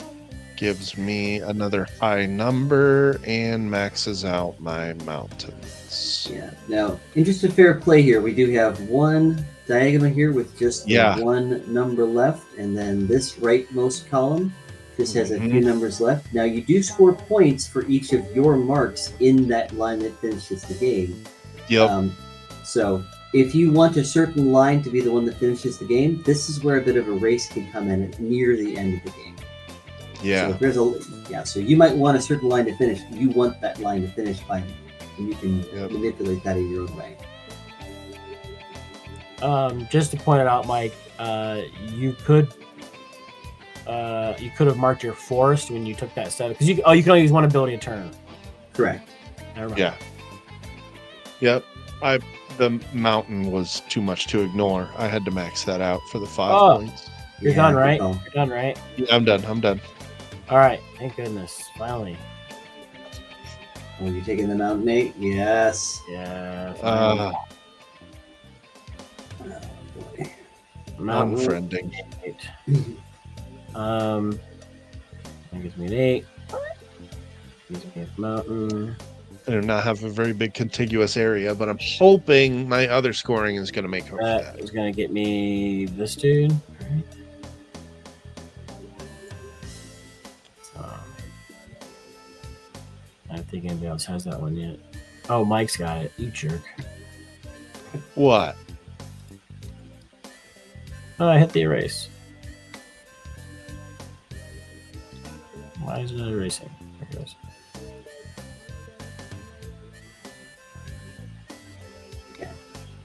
Gives me another high number and maxes out my mountains. Yeah. Now, interest of fair play here, we do have one diagonal here with just one number left, and then this rightmost column just has a few numbers left. Now, you do score points for each of your marks in that line that finishes the game. Yep. So if you want a certain line to be the one that finishes the game, this is where a bit of a race can come in near the end of the game. Yeah. So so you might want a certain line to finish. You want that line to finish by, and you can manipulate that in your own way. Just to point it out, Mike, you could have marked your forest when you took that step because you can only use one ability a turn. Correct. Never mind. Yeah. Yep. The mountain was too much to ignore. I had to max that out for the 5 points. You're done, right? You're done, right? Yeah, I'm done. All right. Thank goodness. Finally. Oh, you taking the mountain 8? Yes. Yeah. Oh, boy. Mountain friending. That gives me an 8. Gives me a mountain. I do not have a very big contiguous area, but I'm hoping my other scoring is going to make up for that. That is going to get me this dude. Right. I don't think anybody else has that one yet. Oh, Mike's got it. You jerk. What? Oh, I hit the erase. Why is it not erasing? There it goes.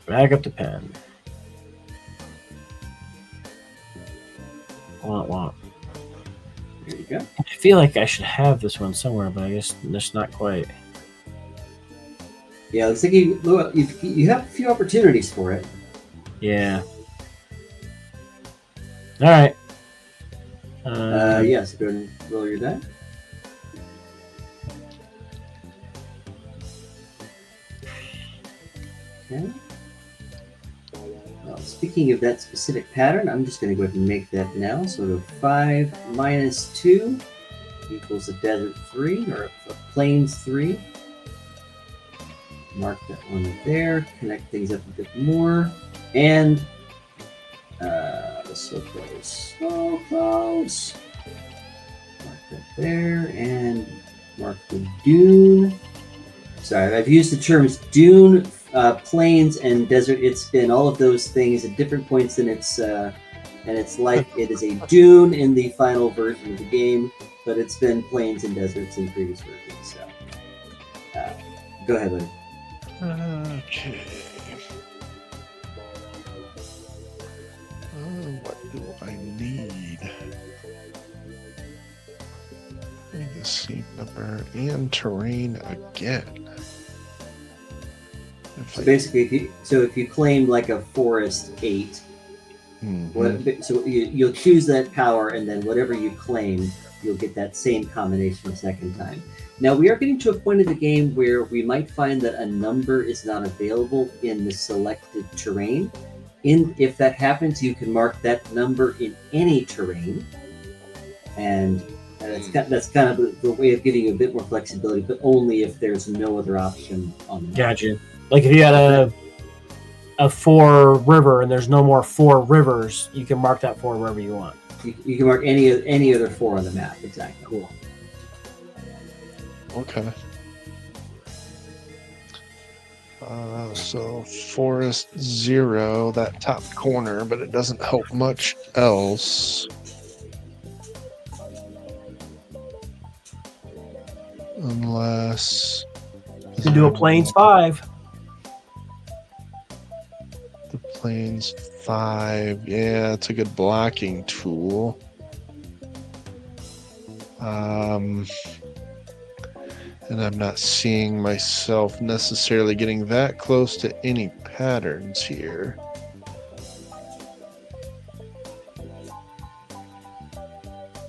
Back up the pen. There you you go. I feel like I should have this one somewhere, but I guess just not quite. Yeah, looks like you have a few opportunities for it. Yeah. All right. Yeah, so go ahead and roll your die. Okay. Well, speaking of that specific pattern, I'm just going to go ahead and make that now. So 5 minus 2 equals a desert 3, or a plains 3. Mark that one there, connect things up a bit more, and so close, so close. Mark that there, and mark the dune. Sorry, I've used the terms dune, plains, and desert. It's been all of those things at different points in its life. It is a dune in the final version of the game, but it's been plains and deserts in previous versions. So, go ahead, Lynn. Okay. What do I need? I need the seat number and terrain again. So basically, if you claim like a forest 8, so you'll choose that power, and then whatever you claim, you'll get that same combination a second time. Now, we are getting to a point in the game where we might find that a number is not available in the selected terrain. If that happens, you can mark that number in any terrain, and that's kind of the way of giving you a bit more flexibility, but only if there's no other option on the map. Gotcha. Like if you had a 4 river and there's no more 4 rivers, you can mark that 4 wherever you want. You can mark any other 4 on the map. Exactly. Cool. Okay. So forest 0, that top corner, but it doesn't help much else. Unless you can do a plains 5. The plains 5, yeah, it's a good blocking tool. And I'm not seeing myself necessarily getting that close to any patterns here.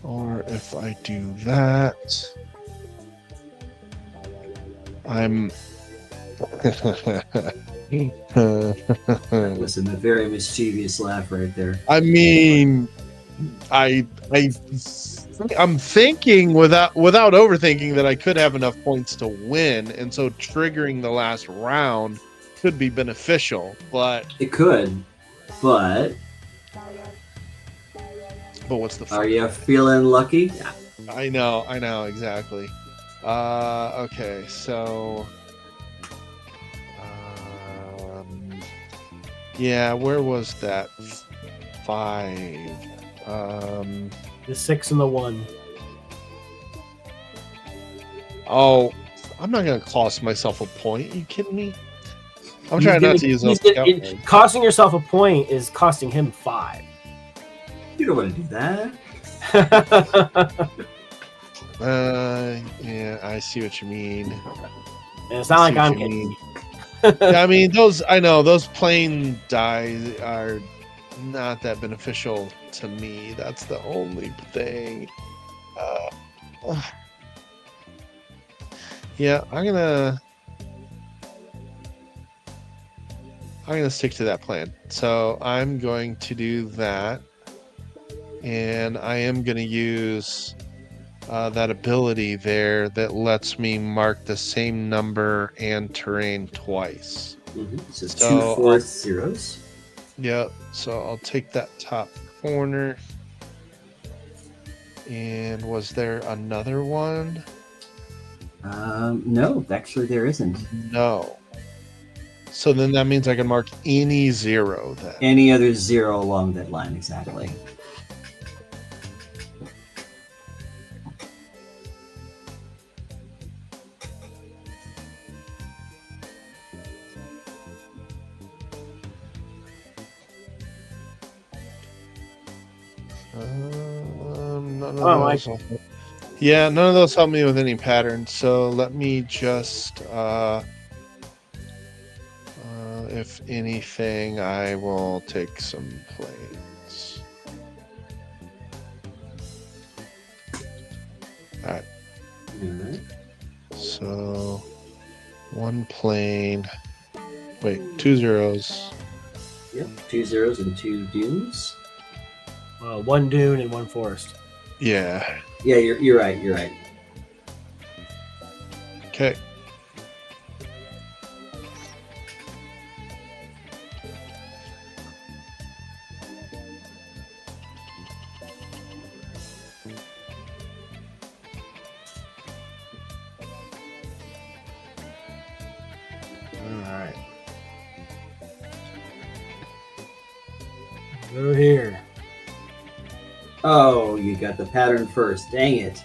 Or if I do that, I'm... That was a very mischievous laugh right there. I mean, I'm thinking without overthinking that I could have enough points to win, and so triggering the last round could be beneficial. But it could, but what's the fun? Are you feeling lucky? I know exactly. Okay, so yeah, where was that 5? The 6 and the 1. Oh, I'm not gonna cost myself a point. Are you kidding me? I'm trying not to use those. Costing yourself a point is costing him 5. You don't want to do that. Yeah, I see what you mean. And it's not like I'm kidding. Yeah, I mean, those plain dies are not that beneficial to me. That's the only thing. Yeah, I'm gonna stick to that plan. So I'm going to do that, and I am going to use that ability there that lets me mark the same number and terrain twice. Mm-hmm. So 2 forest zeros. Yep. So I'll take that top corner. And was there another one? No, actually there isn't. No. So then that means I can mark any 0 then. Any other 0 along that line, exactly. None of those. Yeah, none of those help me with any patterns. So let me just, if anything, I will take some planes. All right. All right. So 1 plane. Wait, 2 zeros. Yep. 2 zeros and 2 dunes. 1 dune and 1 forest. Yeah. Yeah, you're right. You're right. Okay. All right. Go here. Oh, you got the pattern first. Dang it.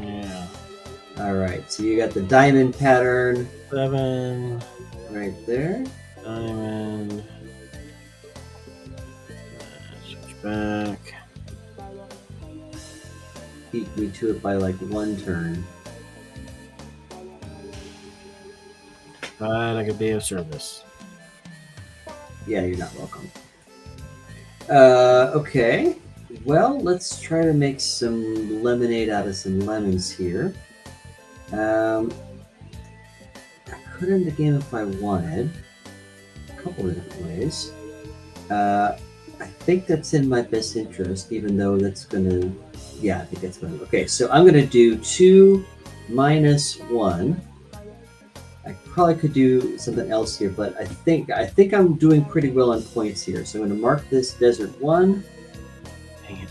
Yeah. All right. So you got the diamond pattern 7 right there. diamond. Switch back. Beat me to it by like 1 turn. But I could be of service. Yeah, you're not welcome. Okay. Well, let's try to make some lemonade out of some lemons here. I could end the game if I wanted. A couple of different ways. I think that's in my best interest, even though that's going to... Yeah, I think that's going to... Okay, so I'm going to do 2 minus 1. I probably could do something else here, but I think I'm doing pretty well on points here. So I'm going to mark this desert 1.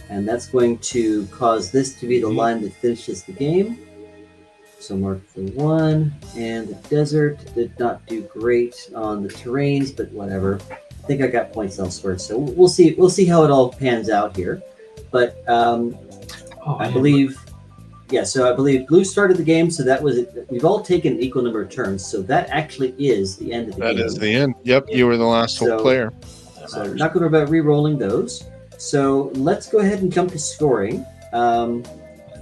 And that's going to cause this to be the line that finishes the game. So mark the 1, and the desert did not do great on the terrains, but whatever. I think I got points elsewhere, so we'll see. We'll see how it all pans out here. But I believe, yeah. So I believe blue started the game, so that was it. We've all taken an equal number of turns, so that actually is the end of the game. That is the end. Yep, you were the last whole player. So not going to about re-rolling those. So let's go ahead and jump to scoring.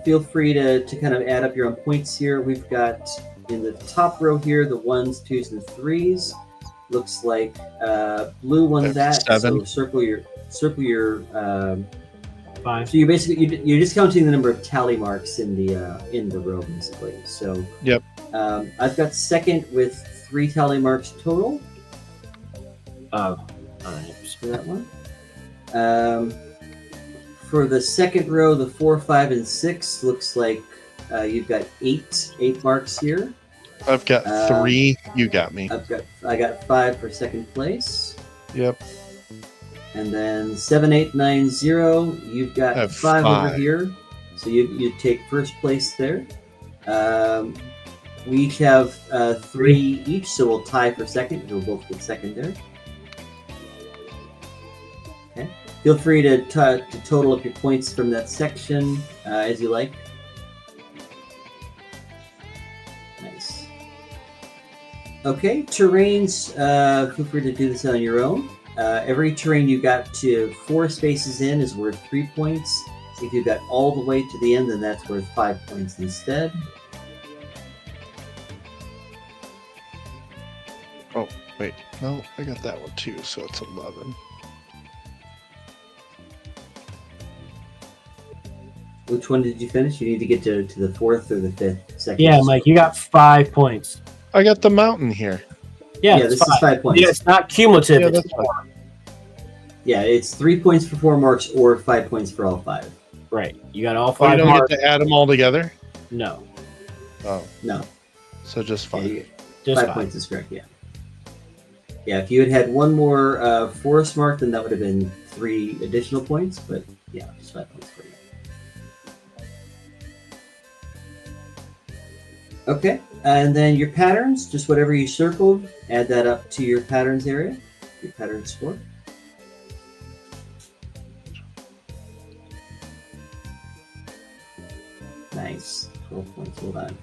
Feel free to kind of add up your own points here. We've got in the top row here the 1s, 2s, and 3s. Looks like blue won that. 7. So circle your 5. So you're basically you're just counting the number of tally marks in the row basically. So yep. I've got second with 3 tally marks total. Oh, all right. For that one. For the second row, the 4, 5, and 6 looks like you've got 8 marks here. I've got 3. You got me. I got 5 for second place. Yep. And then 7, 8, 9, 0. You've got 5 over here, so you take first place there. We each have 3 each, so we'll tie for second. We'll both get second there. Okay. Feel free to total up your points from that section as you like. Nice. Okay, terrains. Feel free to do this on your own. Every terrain you got to 4 spaces in is worth 3 points. If you got all the way to the end, then that's worth 5 points instead. Oh, wait. No, I got that one too, so it's 11. Which one did you finish? You need to get to the 4th or the 5th second. Yeah, Mike, you got 5 points. I got the mountain here. Yeah, this is 5 points. Yeah, it's not cumulative. Yeah, it's that's fine. Yeah, it's 3 points for 4 marks or 5 points for all 5. Right. You got all Oh, 5 you don't marks. get to add them all together? No. Oh, No. so just 5. Yeah, Just 5 points is correct, yeah. Yeah, if you had one more forest mark, then that would have been 3 additional points, but yeah, just 5 points for you. Okay, and then your patterns, just whatever you circled, add that up to your patterns area, your pattern score. Nice, 12 points, hold on.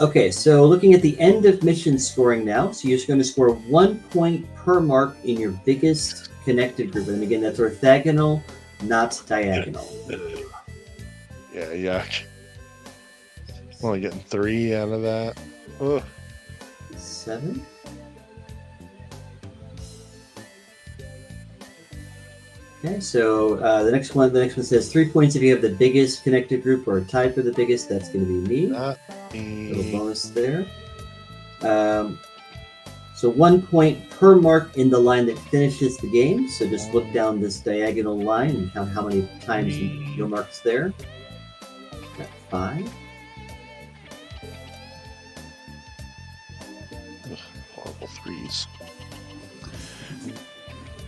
Okay, so looking at the end of mission scoring now, so you're just going to score 1 point per mark in your biggest connected group, and again, that's orthogonal, not diagonal. Yeah, yuck. Only getting 3 out of that. Ugh. 7. Okay, so the next one says 3 points if you have the biggest connected group or tied for the biggest. That's going to be me. Little bonus there. So 1 point per mark in the line that finishes the game. So just look down this diagonal line and count how many times your mark's there. Got 5. Horrible 3s.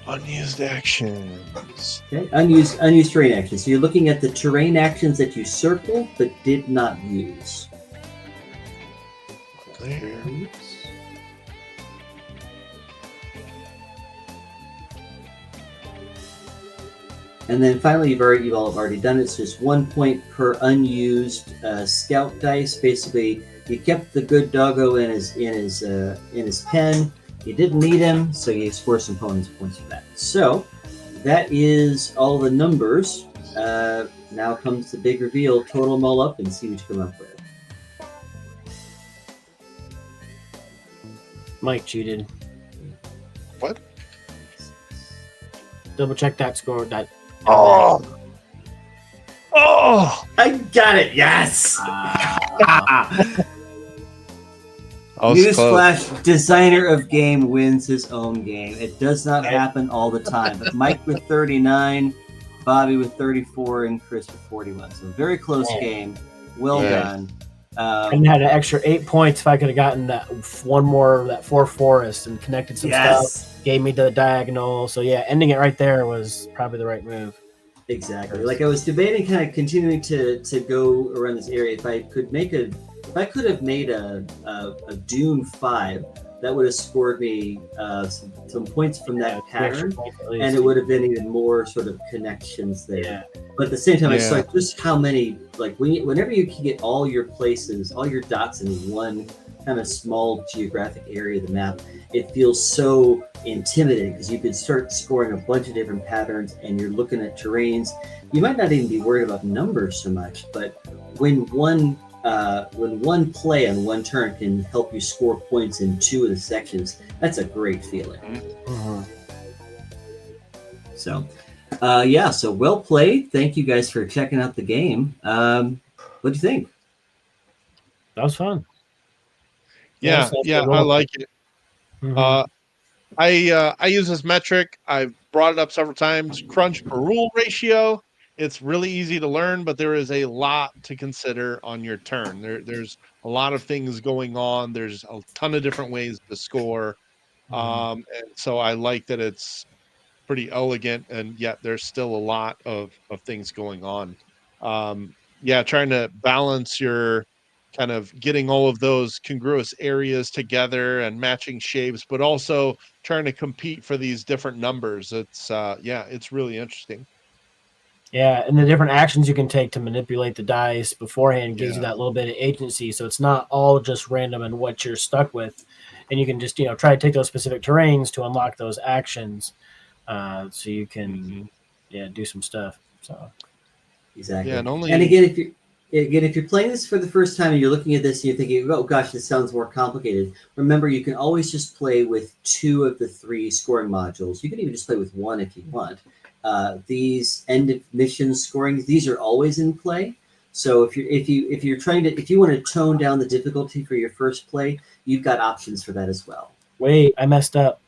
Unused actions. Okay, unused terrain actions. So you're looking at the terrain actions that you circled but did not use. There. Oops. And then finally, you've all already done it. It's just 1 point per unused scout dice. Basically, you kept the good doggo in his pen. You didn't need him, so you score some bonus points for that. So that is all the numbers. Now comes the big reveal. Total them all up and see what you come up with. Mike cheated. What? Double check that score. That. Oh! I got it. Yes. Newsflash: designer of game wins his own game. It does not happen all the time. But Mike with 39, Bobby with 34, and Chris with 41. So very close game. Well done. And had an extra 8 points if I could have gotten that one more, that 4 forest and connected some stuff. Gave me the diagonal. So yeah, ending it right there was probably the right move. Exactly. Like I was debating kind of continuing to go around this area. If I could have made a Dune 5, that would have scored me some points from that pattern, and it would have been even more sort of connections there. Yeah. But at the same time, I saw just how many, like whenever you can get all your places, all your dots in one kind of small geographic area of the map, it feels so intimidating because you could start scoring a bunch of different patterns and you're looking at terrains. You might not even be worried about numbers so much, but when one play on one turn can help you score points in 2 of the sections, that's a great feeling. Mm-hmm. So, so well played. Thank you guys for checking out the game. What do you think? That was fun. Yeah, I like it. Mm-hmm. I use this metric. I've brought it up several times. Crunch per rule ratio. It's really easy to learn, but there is a lot to consider on your turn. There's a lot of things going on. There's a ton of different ways to score. And so I like that it's pretty elegant, and yet there's still a lot of things going on. Trying to balance your kind of getting all of those congruous areas together and matching shapes, but also trying to compete for these different numbers. It's really interesting. Yeah, and the different actions you can take to manipulate the dice beforehand gives you that little bit of agency. So it's not all just random and what you're stuck with. And you can just, try to take those specific terrains to unlock those actions so you can do some stuff. So exactly. Yeah, and again, if you're playing this for the first time and you're looking at this and you're thinking, oh gosh, this sounds more complicated, remember you can always just play with 2 of the 3 scoring modules. You can even just play with 1 if you want. These end of mission scoring, these are always in play. So if you want to tone down the difficulty for your first play, you've got options for that as well. Wait, I messed up.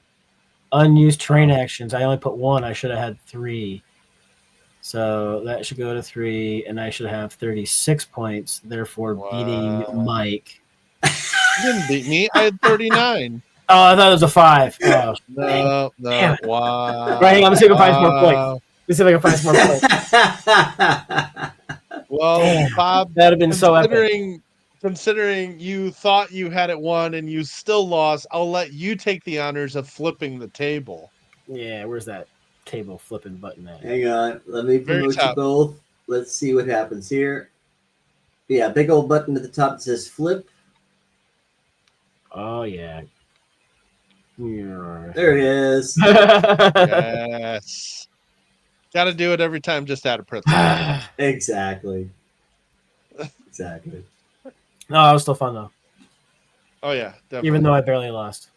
Unused terrain actions. I only put 1. I should have had 3. So that should go to 3, and I should have 36 points, therefore beating Mike. You didn't beat me. I had 39. Oh, I thought it was a 5. Oh, no. Wow. Right, I'm seeing if I can find some more points. Let's see if I can find some more points. Well, Bob, that would have been so epic. Considering you thought you had it won and you still lost, I'll let you take the honors of flipping the table. Yeah, where's that table flipping button at? Hang on, let me promote you both. Let's see what happens here. Yeah, big old button at the top that says flip. Oh yeah. There it is. Yes. Got to do it every time, just out of principle. Exactly. No, it was still fun though, Oh yeah, definitely. even though I barely lost.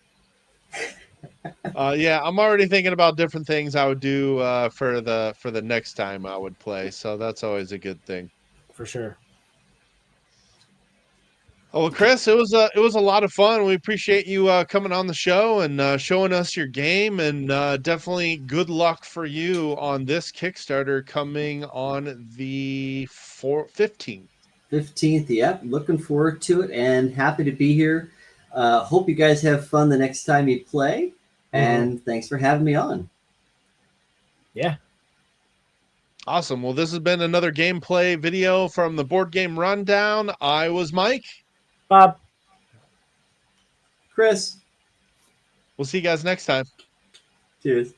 Yeah, I'm already thinking about different things I would do for the next time I would play. So that's always a good thing. For sure. Oh well, Chris, it was a lot of fun. We appreciate you coming on the show and showing us your game, and definitely good luck for you on this Kickstarter coming on the 15th. 15th. Yep. Looking forward to it and happy to be here. Hope you guys have fun the next time you play. And thanks for having me on. Yeah. Awesome. Well, this has been another gameplay video from the Board Game Rundown. I was Mike. Bob. Chris. We'll see you guys next time. Cheers.